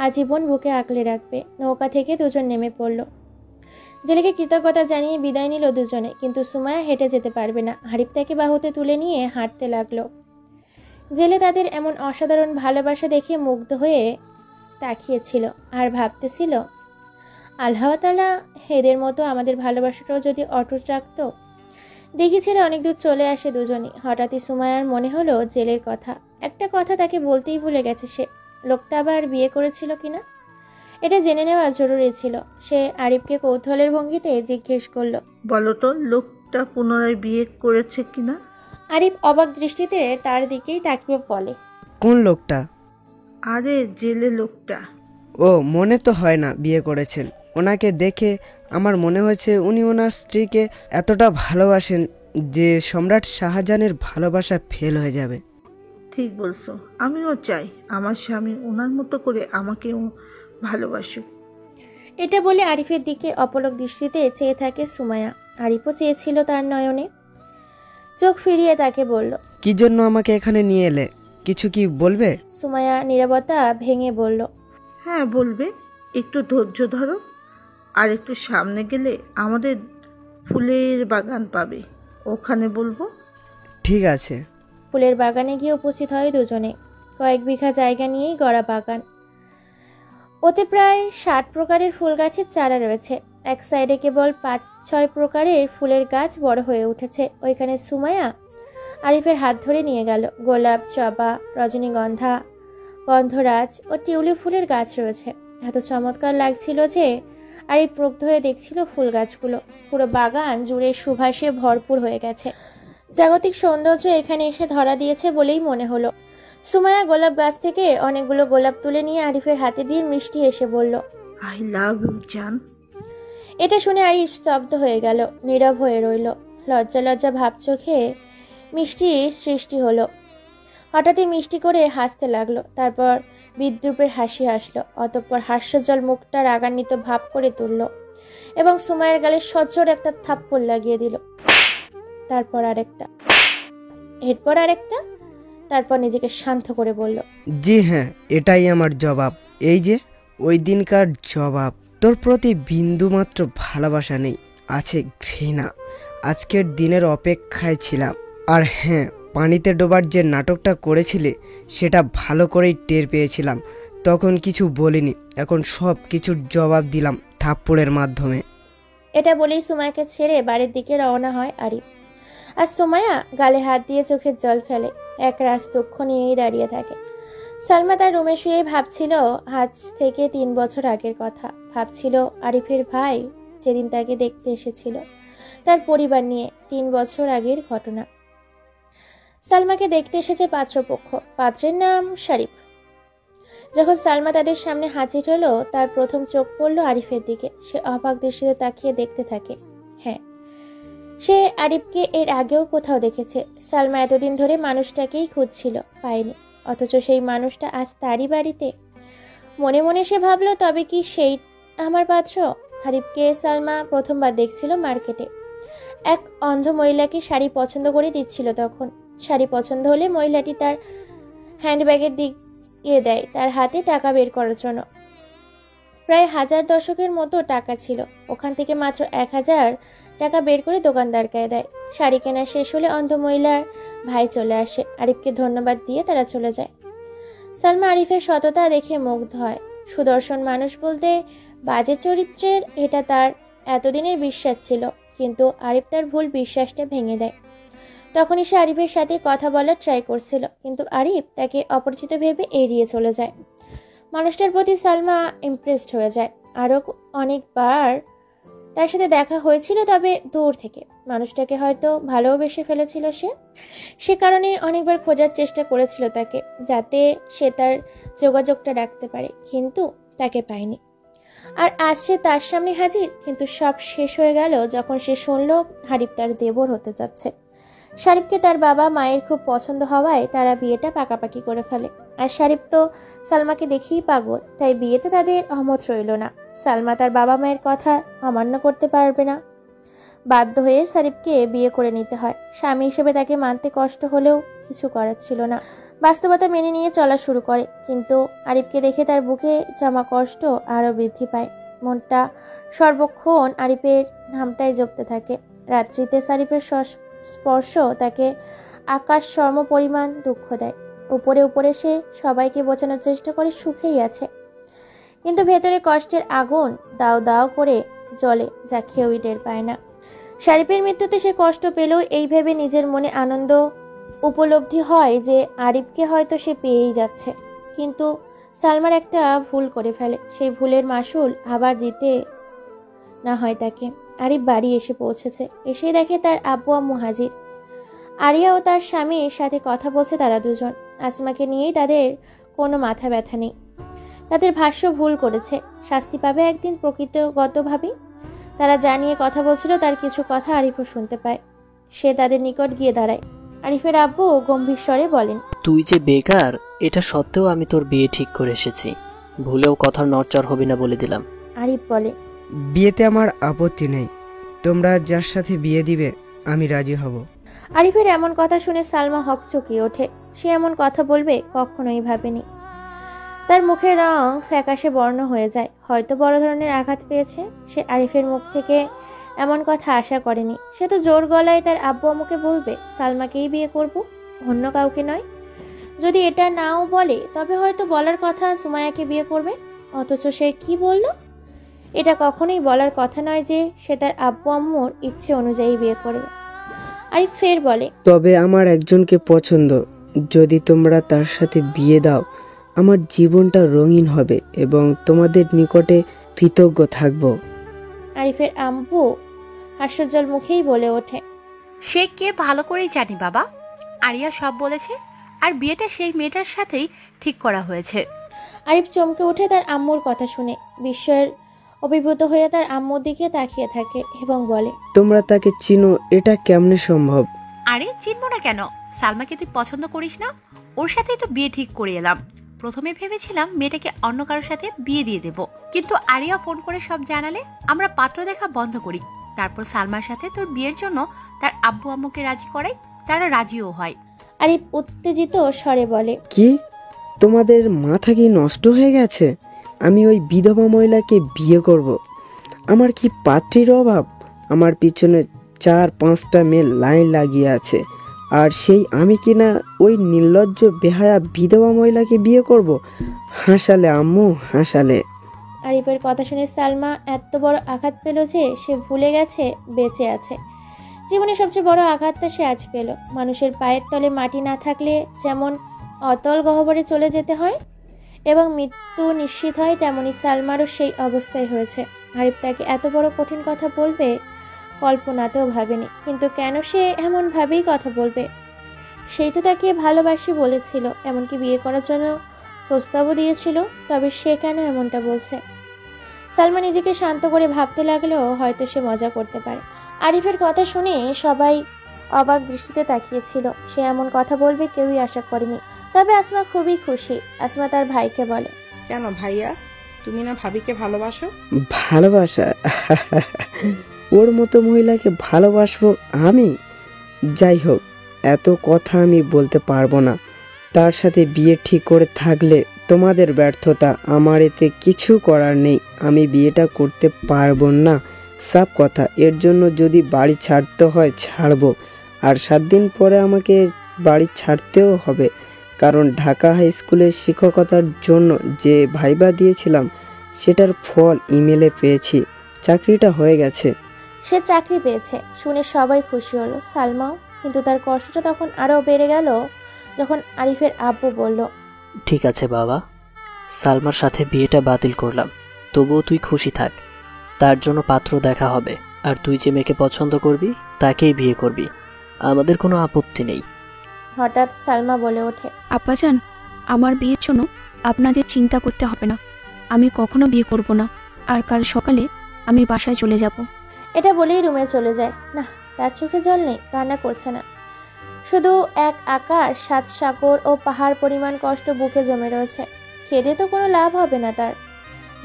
আজীবন বুকে আগলে রাখবে। নৌকা থেকে দুজন নেমে পড়ল। জেলেকে কৃতজ্ঞতা জানিয়ে বিদায় নিল দুজনে, কিন্তু সুমাইয়া হেঁটে যেতে পারবে না। আরিফ তাকে বাহুতে তুলে নিয়ে হাঁটতে লাগলো। জেলে তাদের এমন অসাধারণ ভালোবাসা দেখে মুগ্ধ হয়ে তাকিয়েছিল আর ভাবতেছিল, আল্লাহ তাআলা এদের মতো আমাদের ভালোবাসাটাও যদি অটুট রাখতো। দেখি ছেলে অনেক দূর চলে আসে দুজনই। হঠাৎই সুমাইয়ার মনে হলো জেলের কথা। একটা কথা তাকে বলতেই ভুলে গেছে সে, লোকটা আবার বিয়ে করেছিল কিনা এটা জেনে নেওয়া জরুরি ছিল। সে আরিফকে কৌতূহলের ভঙ্গিতে জিজ্ঞেস করলো, বলো তো, লোকটা পুনরায় বিয়ে করেছে কিনা? আরিফ অবাক দৃষ্টিতে তার দিকেই তাকিয়ে বলে, কোন লোকটা? আরে জেলে লোকটা। ও, মনে তো হয় না বিয়ে করেছেন। ওনাকে দেখে আমার মনে হয়েছে উনি ওনার স্ত্রীকে এতটা ভালোবাসেন যে সম্রাট শাহজাহানের ভালোবাসা ফেল হয়ে যাবে। ঠিক বলছো, আমিও চাই আমার স্বামী ওনার মতো করে আমাকেও ভালোবাসুক। এটা বলে আরিফের দিকে অপলক দৃষ্টিতে চেয়ে থাকে সুমাইয়া। আরিফও চেয়েছিল তার নয়নে। চোখ ফিরিয়ে তাকে বলল, কি জন্য আমাকে এখানে নিয়ে এলে? কিছু কি বলবে? সুমাইয়া নীরবতা ভেঙে বলল, হ্যাঁ বলবে, একটু ধৈর্য ধরো। আর একটু সামনে গেলে আমাদের ফুলের বাগান পাবে, ওখানে বলবো। ঠিক আছে। ফুলের বাগানে গিয়ে উপস্থিত হয় দুজনে। কয়েক বিঘা জায়গা নিয়েই গড়া বাগান। ওতে প্রায় 60 প্রকারের ফুল গাছের চারা রয়েছে। এক সাইডে কেবল 5-6 প্রকারের ফুলের গাছ বড় হয়ে উঠেছে। ওইখানে সুমাইয়া আরিফের হাত ধরে নিয়ে গেল। গোলাপ, জবা, রজনীগন্ধা, গন্ধরাজ ও টিউলিপ ফুলের গাছ রয়েছে। এত চমৎকার লাগছিল যে আরিফ মুগ্ধ হয়ে দেখছিল ফুল গাছগুলো। পুরো বাগান জুড়ে সুবাসে ভরপুর হয়ে গেছে। জাগতিক সৌন্দর্য এখানে এসে ধরা দিয়েছে বলেই মনে হলো। সুমাইয়া গোলাপ গাছ থেকে অনেকগুলো গোলাপ তুলে নিয়ে আরিফের হাতে দিয়ে মিষ্টি এসে বলল, আই লাভ ইউ জান। এটা শুনে আরিফ স্তব্ধ হয়ে গেল, নীরব হয়ে রইল। লজ্জা লজ্জা ভাব চোখে মিষ্টির সৃষ্টি হলো। হঠাৎই মিষ্টি করে হাসতে লাগলো। তারপর বিদ্রুপের হাসি হাসলো। অতঃপর হাস্যজল মুখটা রাগান্বিত ভাব করে তুলল এবং সুমাইয়ার গালে সজোর একটা থাপ্পড় লাগিয়ে দিল। তারপর আরেকটা। এরপর আরেকটা, তারপর নিজেকে শান্ত করে বলল, জি হ্যাঁ, এটাই আমার জবাব। এই যে ওই দিনকার জবাব। তোর প্রতি বিন্দুমাত্র ভালোবাসা নেই, আছে ঘৃণা। আজকের দিনের অপেক্ষায় ছিলাম। আর হ্যাঁ, পানিতে ডোবার যে নাটকটা করেছিলে সেটা ভালো করেই টের পেয়েছিলাম। তখন কিছু বলিনি, এখন সব কিছুর জবাব দিলাম থাপ্পড়ের মাধ্যমে। এটা বলেই সুমায়াকে ছেড়ে বাড়ির দিকে রওনা হয় আরিফ। আর সুমায়া গালে হাত দিয়ে চোখের জল ফেলে, এক রাস দুঃখ নিয়েই দাঁড়িয়ে থাকে। সালমা তার রুমে শুয়েই ভাবছিল আজ থেকে 3 বছর আগের কথা। ভাবছিল আরিফের ভাই যেদিন তাকে দেখতে এসেছিল, তার পরিবার নিয়ে 3 বছর আগের ঘটনা। সালমাকে দেখতে এসেছে পাত্রপক্ষ। পাত্রের নাম শরীফ। যখন সালমা তাদের সামনে হাজির হলো, তার প্রথম চোখ পড়ল আরিফের দিকে। সে অবাক দৃষ্টিতে তাকিয়ে দেখতে থাকে। হ্যাঁ, সে আরিফকে এর আগেও কোথাও দেখেছে। সালমা এতদিন ধরে মানুষটাকেই খুঁজছিল, পায়নি। অথচ সেই মানুষটা আজ তারই বাড়িতে। মনে মনে সে ভাবলো, তবে কি সেই আমার পাত্র? আরিফকে সালমা প্রথমবার দেখছিল মার্কেটে। এক অন্ধ মহিলাকে শাড়ি পছন্দ করে দিচ্ছিল তখন। শাড়ি পছন্দ হলে মহিলাটি তার হ্যান্ডব্যাগের দিকে দেয় তার হাতে টাকা বের করার জন্য। প্রায় 1000 মতো টাকা ছিল। ওখান থেকে মাত্র 1000 টাকা বের করে দোকানদারকে দেয়। শাড়ি কেনা শেষ হলে অন্ধ মহিলার ভাই চলে আসে। আরিফকে ধন্যবাদ দিয়ে তারা চলে যায়। সালমা আরিফের সততা দেখে মুগ্ধ হয়। সুদর্শন মানুষ বলতে বাজে চরিত্রের, এটা তার এতদিনের বিশ্বাস ছিল। কিন্তু আরিফ তার ভুল বিশ্বাসটা ভেঙে দেয়। তখনই সে আরিফের সাথে কথা বলার ট্রাই করছিল, কিন্তু আরিফ তাকে অপরিচিত ভেবে এড়িয়ে চলে যায়। মানুষটার প্রতি সালমা ইমপ্রেসড হয়ে যায়। আরও অনেকবার তার সাথে দেখা হয়েছিল, তবে দূর থেকে। মানুষটাকে হয়তো ভালোবেসে ফেলেছিল সে কারণে অনেকবার খোঁজার চেষ্টা করেছিল তাকে, যাতে সে তার যোগাযোগটা রাখতে পারে, কিন্তু তাকে পায়নি। আর আজ সে তার সামনে হাজির। কিন্তু সব শেষ হয়ে গেল যখন সে শুনল আরিফ তার দেবর হতে যাচ্ছে। শরীফকে তার বাবা মায়ের খুব পছন্দ হওয়ায় তারা বিয়েটা পাকাপাকি করে ফেলে। আর শরীফ তো সালমাকে দেখেই পাগল, তাই বিয়েতে তাদের অমত রইল না। সালমা তার বাবা মায়ের কথা অমান্য করতে পারবে না। বাধ্য হয়ে শরীফকে বিয়ে করে নিতে হয়। স্বামী হিসেবে তাকে মানতে কষ্ট হলেও কিছু করার ছিল না। বাস্তবতা মেনে নিয়ে চলা শুরু করে। কিন্তু আরিফকে দেখে তার বুকে জমা কষ্ট আরও বৃদ্ধি পায়। মনটা সর্বক্ষণ আরিফের নামটাই জপতে থাকে। রাত্রিতে শরীফের স্পর্শ তাকে আকাশ সম পরিমাণ দুঃখ দেয়। উপরে উপরে সে সবাইকে বোঝানোর চেষ্টা করে সুখেই আছে, কিন্তু ভেতরে কষ্টের আগুন দাও দাও করে জ্বলে, যা কেউই টের পায় না। শরীফের মৃত্যুতে সে কষ্ট পেলেও এই ভেবে নিজের মনে আনন্দ উপলব্ধি হয় যে আরিফকে হয়তো সে পেয়েই যাচ্ছে। কিন্তু সালমার একটা ভুল করে ফেলে। সেই ভুলের মাসুল আবার দিতে না হয় তাকে। আরিফ বাড়ি এসে পৌঁছেছে। এসে দেখে তার আব্বু আম্মু হাজির। আরিয়া ও তার স্বামীর সাথে কথা বলছে তারা দুজন। আসমাকে নিয়েই তাদের কোনো মাথা ব্যথা নেই। তাদের ভাষ্য ভুল করেছে, শাস্তি পাবে একদিন প্রকৃতিগতভাবেই। তারা জানিয়ে কথা বলছিল, তার কিছু কথা আরিফও শুনতে পায়। সে তাদের নিকট গিয়ে দাঁড়ায়। আরিফের আব্বু গম্ভীর স্বরে বলেন, তুই যে বেকার এটা সত্ত্বেও আমি তোর বিয়ে ঠিক করে এসেছি, ভুলেও কথার নড়চড় হবে না বলে দিলাম। আরিফ বলে, বিয়েতে আমার আপত্তি নেই, তোমরা যার সাথে বিয়ে দিবে আমি রাজি হব। আরিফের এমন কথা শুনে সালমা হকচকিয়ে ওঠে। সে এমন কথা বলবে কখনোই ভাবেনি। তার মুখের রং ফ্যাকাশে বর্ণ হয়ে যায়। হয়তো বড় ধরনের আঘাত পেয়েছে। সে আরিফের মুখ থেকে এমন কথা আশা করেনি। সে তো জোর গলায় তার আব্বু আম্মুকে বলবে সালমাকেই বিয়ে করব, অন্য কাউকে নয়। যদি এটা নাও বলে তবে হয়তো বলার কথা সুমায়াকে বিয়ে করবে। অথচ সে কি বলল? এটা কখনোই বলার কথা নয় যে সে তার আব্বু আম্মুর ইচ্ছে অনুযায়ী বিয়ে করবে। আরিফ ফের বলে, তবে আমার একজনকে পছন্দ, যদি তোমরা তার সাথে বিয়ে দাও আমার জীবনটা রঙিন হবে এবং তোমাদের নিকটে কৃতজ্ঞ থাকব। আরিফের আম্মু হাস্যজ্জ্বল মুখেই বলে ওঠে, সে কে ভালো করেই জানি বাবা, আরিয়া সব বলেছে, আর বিয়েটা সেই মেয়েটার সাথেই ঠিক করা হয়েছে। আরিফ চমকে ওঠে তার আম্মুর কথা শুনে। বিস্ময়ের অভিভূত হয়ে তার আম্মুর দিকে তাকিয়ে থাকে এবং বলে, তোমরা তাকে চিনো, এটা কেমনে সম্ভব? আরে চিনবো না কেন, সালমাকে তুই পছন্দ করিস না? ওর সাথেই তো বিয়ে ঠিক করে এলাম। প্রথমে ভেবেছিলাম মেয়েটাকে অন্য কারোর সাথে বিয়ে দিয়ে দেব, কিন্তু আরিয়া ফোন করে সব জানালে আমরা পাত্র দেখা বন্ধ করি। তারপর সালমার সাথে তোর বিয়ের জন্য তার আব্বু আম্মুকে রাজি করাই, তারা রাজিও হয়। আরিফ উত্তেজিত স্বরে বলে, কি তোমাদের মাথা কি নষ্ট হয়ে গেছে? আমি ওই বিধবা মহিলাকে বিয়ে করব? আমার কি পাত্রীর অভাব? আমার পিছনে 4-5টা মেয়ে লাইন লাগিয়ে আছে, আর সেই আমি কিনা ওই নির্লজ্জ বেহায়া বিধবা মহিলাকে বিয়ে করব? হাসালে আম্মু, হাসালে। আরিফের কথা শুনে সালমা এত বড় আঘাত পেল যে সে ভুলে গেছে বেঁচে আছে। জীবনে সবচেয়ে বড় আঘাতটা সে আজ পেল। মানুষের পায়ের তলে মাটি না থাকলে যেমন অতল গহ্বরে চলে যেতে হয় এবং মৃত্যু নিশ্চিত হয়, তেমনি সালমারও সেই অবস্থায় হয়েছে। আরিফ তাকে এত বড় কঠিন কথা বলবে কল্পনাতেও ভাবেনি, কিন্তু কেন সে এমন ভাবেই কথা বলবে? সেই তো তাকে ভালোবাসি বলেছিল, এমনকি বিয়ে করার জন্য প্রস্তাবও দিয়েছিল, তবে সে কেন এমনটা বলছে? সালমা নিজেকে শান্ত করে ভাবতে লাগলেও হয়তো সে মজা করতে পারে। আরিফের কথা শুনে সবাই অবাক দৃষ্টিতে তাকিয়েছিল। সে এমন কথা বলবে কেউই আশা করেনি। তবে আসমা খুবই খুশি। আসমা তার ভাইকে বলে, কেন ভাইয়া, তুমি না ভাবিকে ভালোবাসো? ভালোবাসা? ওর মতো মহিলাকে ভালোবাসবো আমি? যাই হোক, এত কথা আমি বলতে পারবো না। তার সাথে বিয়ে ঠিক করে থাকলে তোমাদের ব্যর্থতা, আমার এতে কিছু করার নেই। আমি বিয়েটা করতে পারবো না, সাফ কথা। এর জন্য যদি বাড়ি ছাড়তে হয় ছাড়বো, আর 7 দিন পরে আমাকে বাড়ি ছাড়তেও হবে, কারণ ঢাকা হাই স্কুলের শিক্ষকতার জন্য যে ভাইবা দিয়েছিলাম সেটার ফল ইমেলে পেয়েছি। চাকরিটা হয়ে গেছে। সে চাকরি পেয়েছে শুনে সবাই খুশি হলো, সালমাও। কিন্তু তার কষ্টটা তখন আরো বেড়ে গেল যখন আরিফের আব্বু বলল, ঠিক আছে বাবা, সালমার সাথে বিয়েটা বাতিল করলাম, তবুও তুই খুশি থাক। তার জন্য পাত্র দেখা হবে, আর তুই যে মেয়েকে পছন্দ করবি তাকেই বিয়ে করবি, আমাদের কোনো আপত্তি নেই। হঠাৎ সালমা বলে ওঠে, আব্বাজান, আমার বিয়ের জন্য আপনাদের চিন্তা করতে হবে না। আমি কখনো বিয়ে করব না, আর কাল সকালে আমি বাসায় চলে যাব। এটা বলেই রুমে চলে যায়। না, তার চোখে জল নেই, কান্না করছে না, শুধু এক আকাশ, 7 সাগর ও পাহাড় পরিমাণ কষ্ট বুকে জমে রয়েছে। কেঁদে তো কোনো লাভ হবে না তার।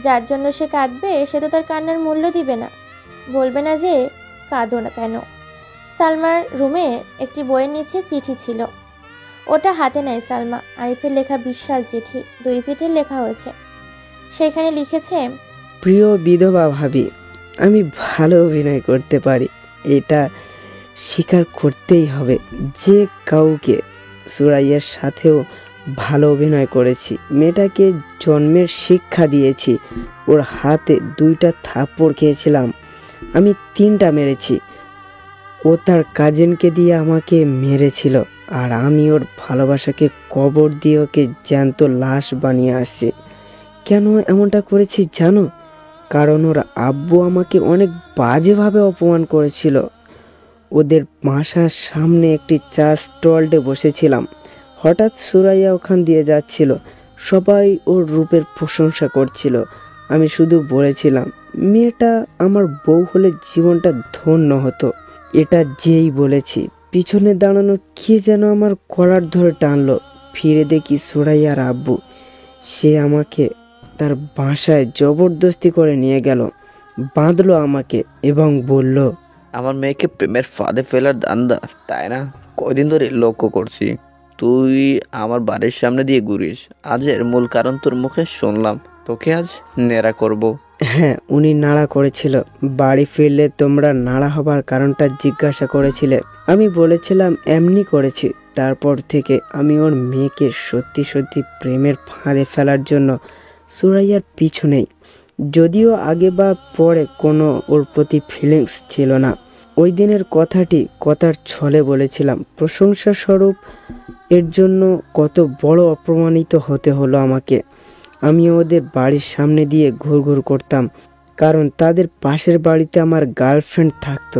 যার জন্য সে কাঁদবে সে তো তার কান্নার মূল্য দিবে না, বলবে না যে কাঁদো না কেন। সালমার রুমে একটি বইয়ের নিচে চিঠি ছিল, ওটা হাতে নেয় সালমা। আরিফের লেখা বিশাল চিঠি, 2 পিঠের লেখা হয়েছে। সেখানে লিখেছে, প্রিয় বিধবা ভাবি, আমি ভালো অভিনয় করতে পারি, এটা স্বীকার করতেই হবে। যে কাউকে, সুরাইয়ার সাথেও ভালো অভিনয় করেছি। মেয়েটাকে জন্মের শিক্ষা দিয়েছি। ওর হাতে 2টা থাপ্পড় খেয়েছিলাম, আমি 3টা মেরেছি। ও তার কাজিনকে দিয়ে আমাকে মেরেছিল, আর আমি ওর ভালোবাসাকে কবর দিয়ে ওকে জ্যান্ত লাশ বানিয়ে আসছি। কেন এমনটা করেছি জানো? কারণ ওর আব্বু আমাকে অনেক বাজেভাবে অপমান করেছিল। ওদের বাসার সামনে একটি চা স্টলটে বসেছিলাম। হঠাৎ সুরাইয়া ওখান দিয়ে যাচ্ছিল, সবাই ওর রূপের প্রশংসা করছিল। আমি শুধু বলেছিলাম, মেয়েটা আমার বউ হলে জীবনটা ধন্য হতো। এটা যেই বলেছি, পিছনে দাঁড়ানো কে যেন আমার কলার ধরে টানলো। ফিরে দেখি সুরাইয়ার আব্বু। সে আমাকে তার বাসায় জবরদস্তি করে নিয়ে গেল, বাঁধলো আমাকে এবং বলল, আমার মেয়েকে প্রেমের ফাঁদে ফেলার দান্দা, তাই না? কয়দিন ধরে লক্ষ্য করছি তুই আমার বাড়ির সামনে দিয়ে ঘুরিস। আজ এর মূল কারণ তোর মুখে শুনলাম। তোকে আজ নেড়া করব। হ্যাঁ, উনি নাড়া করেছিল। বাড়ি ফিরলে তোমরা নাড়া হবার কারণটা জিজ্ঞাসা করেছিলে। আমি বলেছিলাম এমনি করেছি। তারপর থেকে আমি ওর মেয়েকে সত্যি সত্যি প্রেমের ফাঁদে ফেলার জন্য সুরাইয়ার পিছু নেই। যদিও আগে বা পরে কোনো ওর প্রতি ফিলিংস ছিল না। ওই দিনের কথাটি কথার ছলে বলেছিলাম, প্রশংসা স্বরূপ। এর জন্য কত বড় অপমানিত হতে হলো আমাকে। আমি ওদের বাড়ির সামনে দিয়ে ঘুরঘুর করতাম, কারণ তাদের পাশের বাড়িতে আমার গার্লফ্রেন্ড থাকতো।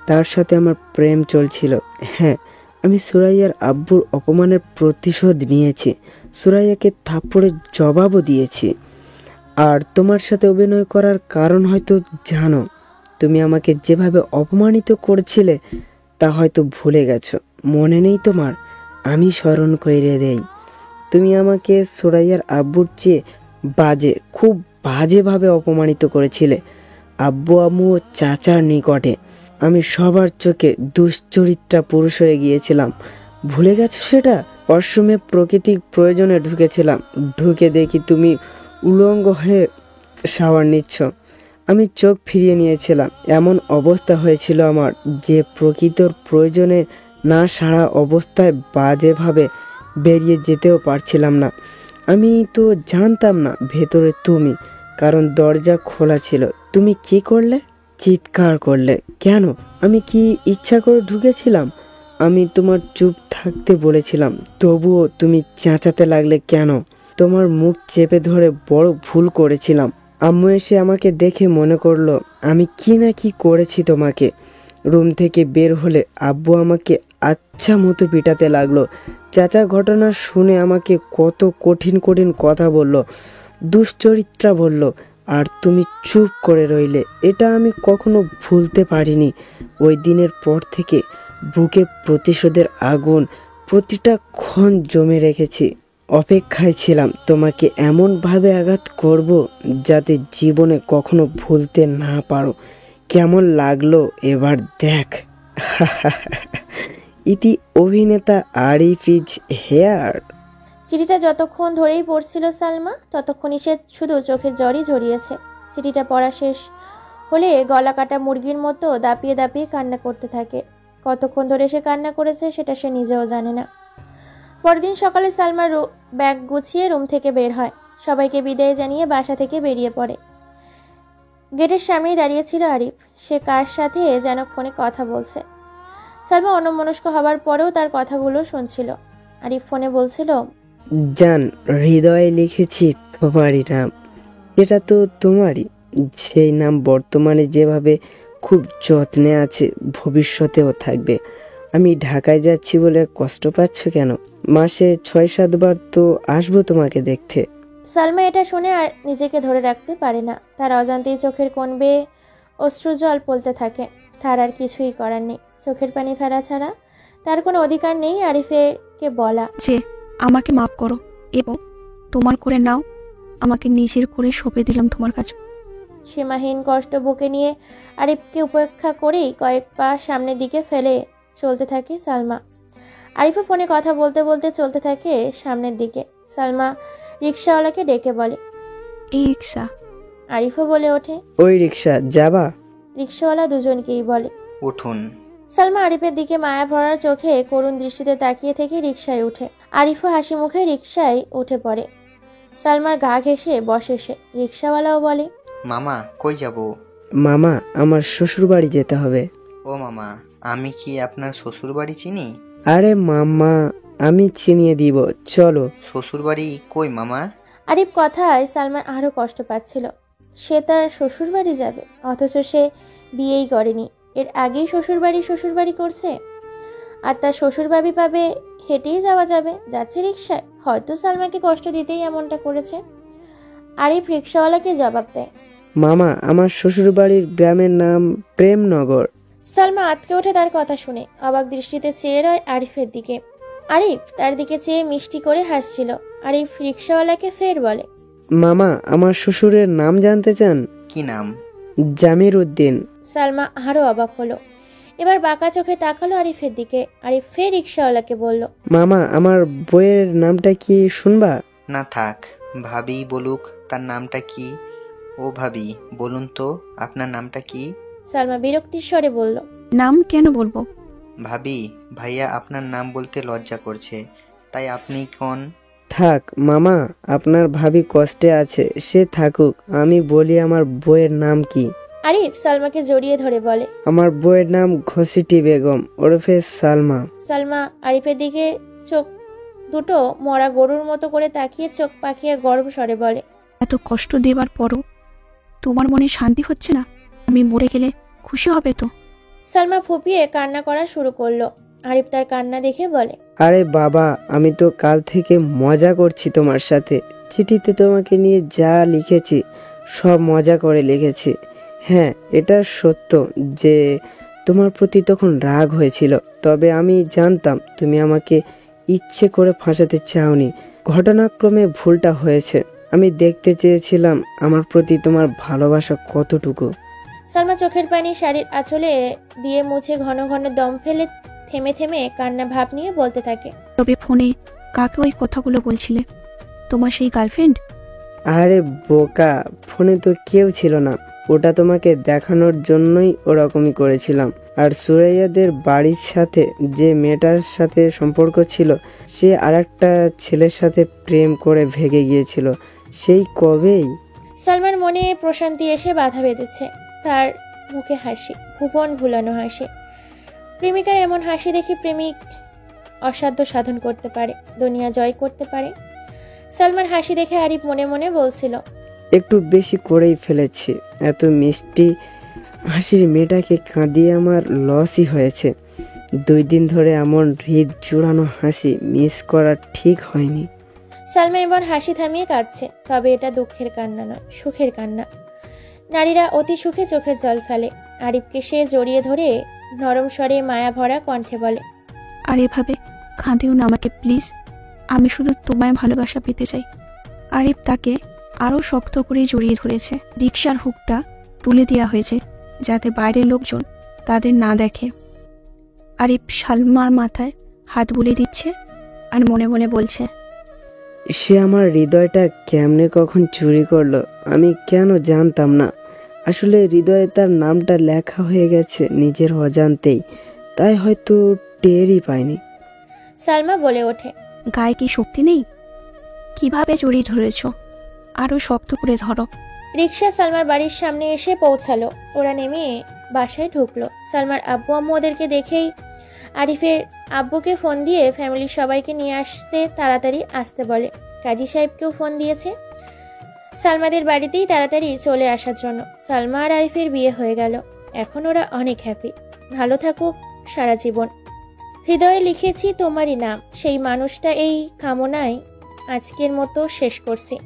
তার সাথে আমার প্রেম চলছিল। হ্যাঁ, আমি সুরাইয়ার আব্বুর অপমানের প্রতিশোধ নিয়েছি। সুরাইয়াকে থাপ্পড়ের জবাবও দিয়েছি। আর তোমার সাথে অভিনয় করার কারণ হয়তো জানো। তুমি আমাকে যেভাবে অপমানিত করেছিলে তা হয়তো ভুলে গেছো, মনে নেই তোমার? আমি স্মরণ করে দেই। তুমি আমাকে সুরাইয়ার আব্বুর চেয়ে বাজে, খুব বাজেভাবে অপমানিত করেছিলে। আব্বু আম্মু ও চাচার নিকটে আমি সবার চোখে দুশ্চরিত্রা পুরুষ হয়ে গিয়েছিলাম। ভুলে গেছো সেটা? অসময়ে প্রকৃতিক প্রয়োজনে ঢুকেছিলাম, ঢুকে দেখি তুমি উলঙ্গ হয়ে শাওয়ার নিচ্ছ। আমি চোখ ফিরিয়ে নিয়েছিলাম। এমন অবস্থা হয়েছিল আমার যে প্রকৃতির প্রয়োজনে না সারা অবস্থায় বাজেভাবে বেরিয়ে যেতেও পারছিলাম না। আমি তো জানতাম না ভেতরে তুমি, কারণ দরজা খোলা ছিল। তুমি কি করলে? চিৎকার করলে কেন? আমি কি ইচ্ছা করে ঢুকেছিলাম? আমি তোমার চুপ থাকতে বলেছিলাম, তবুও তুমি চেঁচাতে লাগলে কেন? তোমার মুখ চেপে ধরে বড় ভুল করেছিলাম। আম্মু এসে আমাকে দেখে মনে করলো আমি কি না কি করেছি তোমাকে। রুম থেকে বের হলে আব্বু আমাকে আচ্ছা মতো পিটাতে লাগলো। চাচা ঘটনা শুনে আমাকে কত কঠিন কঠিন কথা বলল, দুশ্চরিত্রা বলল, আর তুমি চুপ করে রইলে। এটা আমি কখনো ভুলতে পারিনি। ওই দিনের পর থেকে বুকে প্রতিশোধের আগুন প্রতিটা ক্ষণ জমে রেখেছি। অপেক্ষায় ছিলাম তোমাকে এমনভাবে আঘাত করব যাতে জীবনে কখনো ভুলতে না পারো। কেমন লাগলো এবার দেখ। ইতি অভিনেতা আরিফ ইজ হেয়ার। চিঠিটা যতক্ষণ ধরেই পড়ছিল সালমা, ততক্ষণই সে শুধু চোখের জলই ঝরিয়েছে। চিঠিটা পড়া শেষ হলে গলা কাটা মুরগির মতো দাপিয়ে দাপিয়ে কান্না করতে থাকে। কতক্ষণ ধরে সে কান্না করেছে সেটা সে নিজেও জানে না। পরদিন সকালে সালমা ব্যাগ গুছিয়ে রুম থেকে বের হয়। সবাইকে বিদায় জানিয়ে বাসা থেকে বেরিয়ে পড়ে। গেটের সামনেই দাঁড়িয়েছিল আরিফ। সে কার সাথে যেন ফোনে কথা বলছে। সালমা অন্যমনস্ক হবার পরেও তার কথাগুলো শুনছিল। আরিফ ফোনে বলছিল, জান, হৃদয়ে লিখেছি তোমারই নাম। এটা তো তোমারই। সেই নাম বর্তমানে যেভাবে খুব যত্নে আছে, ভবিষ্যতেও থাকবে। আমি ঢাকায় যাচ্ছি বলে কষ্ট পাচ্ছ কেন? মাসে 6-7 বার তো আসবো তোমাকে দেখতে। সালমা এটা শুনে আর নিজেকে ধরে রাখতে পারে না। তার অজান্তেই চোখের কোণ বেয়ে অশ্রু জল পড়তে থাকে। তার আর কিছুই করার নেই। চোখের পানি ফেলা ছাড়া তার কোনো অধিকার নেই আরিফকে বলা যে আমাকে মাফ করো এবং তোমার করে নাও, আমাকে নিজের করে সঁপে দিলাম তোমার কাছে। সীমাহীন কষ্ট বুকে নিয়ে আরিফকে উপেক্ষা করেই কয়েক পা সামনের দিকে ফেলে চলতে থাকে সালমা। আরিফও ফোনে কথা বলতে বলতে চলতে থাকে সামনের দিকে। সালমা রিক্সাওয়ালাকে ডেকে বলে, এই রিক্সা। আরিফও বলে ওঠে, ওই রিক্সা যাবা? রিক্সাওয়ালা দুজনকেই বলে, উঠুন। সালমা আরিফের দিকে মায়া ভরা চোখে করুণ দৃষ্টিতে তাকিয়ে থেকে রিক্সায় উঠে। আরিফও হাসি মুখে রিক্সায় উঠে পড়ে। সালমার গা ঘেঁষে বসে সে। রিক্সাওয়ালাও বলে, মামা কই যাব? মামা, আমার শ্বশুর বাড়ি যেতে হবে। ও মামা, আমি কি আপনার শ্বশুর বাড়ি চিনি? আরে মামা, আমি চিনিয়ে দিব, চলো। শ্বশুর বাড়ি কই মামা? আরিফ কথায় সালমা আরো কষ্ট পাচ্ছিল। সে তার শ্বশুর বাড়ি যাবে, অথচ সে বিয়েই করেনি। এর আগেই শ্বশুর বাড়ি করছে। আর তার শ্বশুর বাড়ি পাবে হেঁটেই যাওয়া যাবে, যাচ্ছে রিক্সায়। হয়তো সালমাকে কষ্ট দিতেই এমনটা করেছে। আরিফ রিক্সাওয়ালাকে জবাব দেয়, মামা, আমার শ্বশুর বাড়ির গ্রামের নাম প্রেমনগর। সালমা আটকে ওঠে তার কথা শুনে। অবাক দৃষ্টিতে চেয়ে রয় আরিফের দিকে। আরিফ তার দিকে চেয়ে মিষ্টি করে হাসছিল। আরিফ রিক্সাওয়ালাকে ফের বলে, মামা, আমার শ্বশুরের নাম জানতে চান? কি নাম? জামির উদ্দিন। সালমা আরো অবাক হলো। এবার বাঁকা চোখে তাকালো আরিফের দিকে। আরিফ ফের রিক্সাওয়ালাকে বলল, মামা, আমার বইয়ের নামটা কি শুনবা? না থাক, ভাবি বলুক তার নামটা কি। ও ভাবি, বলুন তো আপনার নামটা কি? সালমা বিরক্তির স্বরে বলল, নাম কেন বলবো? ভাবি, ভাইয়া আপনার নাম বলতে লজ্জা করছে, তাই আপনি কোন? থাক মামা, আপনার ভাবি কষ্টে আছে, সে থাকুক। আমি বলি আমার বইয়ের নাম কি? আরিফ সালমাকে জড়িয়ে ধরে বলে, আমার বইয়ের নাম ঘসিটি বেগম ওরফে সালমা। সালমা আরিফের দিকে চোখ দুটো মরা গরুর মতো করে তাকিয়ে চোখ পাকিয়ে গর্ব স্বরে বলে, এত কষ্ট দেবার পরও তোমার মনে শান্তি হচ্ছে না? আমি মরে গেলে খুশি হবে তো? সালমা ফুপিয়ে কান্না করা শুরু করলো। আরিফ তার কান্না দেখে বলে, আরে বাবা, আমি তো কাল থেকে মজা করছি তোমার সাথে। চিঠিতে তোমাকে নিয়ে যা লিখেছি সব মজা করে লিখেছি। হ্যাঁ, এটা সত্য যে তোমার প্রতি তখন রাগ হয়েছিল, তবে আমি জানতাম তুমি আমাকে ইচ্ছে করে ফাঁসাতে চাওনি। ঘটনাক্রমে ভুলটা হয়েছে। আমি দেখতে চেয়েছিলাম আমার প্রতি তোমার ভালোবাসা কতটুকু। সালমা চোখের পানি শাড়ির আঁচলে দিয়ে মুছে ঘন ঘন দম ফেলে থেমে থেমে কান্না ভাব নিয়ে বলতে থাকে, তবে ফোনে কাকে ওই কথাগুলো বলছিলে? তোমার সেই গার্লফ্রেন্ড? আরে বোকা, ফোনে তো কেউ ছিল না, ওটা তোমাকে দেখানোর জন্যই ওরকমই করেছিলাম। আর সুরাইয়াদের বাড়ির সাথে যে মেয়েটার সাথে সম্পর্ক ছিল, সে আরেকটা ছেলের সাথে প্রেম করে ভেগে গিয়েছিল সেই কবেই। সালমার মনে প্রশান্তি এসে বাধা বেঁধেছে। তার মুখে হাসি, ভুবন ভুলানো হাসি। প্রেমিকার এমন হাসি দেখে প্রেমিক অসাধ্য সাধন করতে পারে, দুনিয়া জয় করতে পারে। সালমার হাসি দেখে আরিফ মনে মনে বলছিল, একটু বেশি করেই ফেলেছি। এত মিষ্টি হাসির মেয়েটাকে কাঁদিয়ে আমার লসই হয়েছে। 2 দিন ধরে এমন হৃদ জুড়ানো হাসি মিস করা ঠিক হয়নি। সালমা এবার হাসি থামিয়ে কাঁদছে, তবে এটা দুঃখের কান্না নয়, সুখের কান্না। নারীরা অতি সুখে চোখের জল ফেলে। আরিফকে সে জড়িয়ে ধরে নরম স্বরে মায়া ভরা কণ্ঠে বলে, আর এভাবে কাঁদিও না আমাকে প্লিজ, আমি শুধু তোমায় ভালোবাসা পেতে চাই। আরিফ তাকে আরও শক্ত করে জড়িয়ে ধরেছে। রিকশার হুকটা তুলে দেওয়া হয়েছে যাতে বাইরের লোকজন তাদের না দেখে। আরিফ সালমার মাথায় হাত বুলিয়ে দিচ্ছে আর মনে মনে বলছে, সে আমার হৃদয়টা কেমনে কখন চুরি করলো আমি কেন জানতাম না। আসলে হৃদয়ে তার নামটা লেখা হয়ে গেছে নিজের অজান্তেই, তাই হয়তো টেরই পাইনি। সালমা বলে ওঠে, গায়ে কি শক্তি নেই? কিভাবে জড়িয়ে ধরেছ? আরও শক্ত করে ধরো। রিকশা সালমার বাড়ির সামনে এসে পৌঁছালো। ওরা নেমে বাসায় ঢুকলো। সালমার আব্বু আম্মু ওদেরকে দেখেই আরিফের আব্বুকে ফোন দিয়ে ফ্যামিলির সবাইকে নিয়ে আসতে তাড়াতাড়ি আসতে বলে। কাজী সাহেবকেও ফোন দিয়েছে সালমাদের বাড়িতেই তাড়াতাড়ি চলে আসার জন্য। সালমা আর আরিফের বিয়ে হয়ে গেল। এখন ওরা অনেক হ্যাপি। ভালো থাকুক সারা জীবন। হৃদয়ে লিখেছি তোমারই নাম। সেই মানুষটা এই কামনায় আজকের মতো শেষ করছি।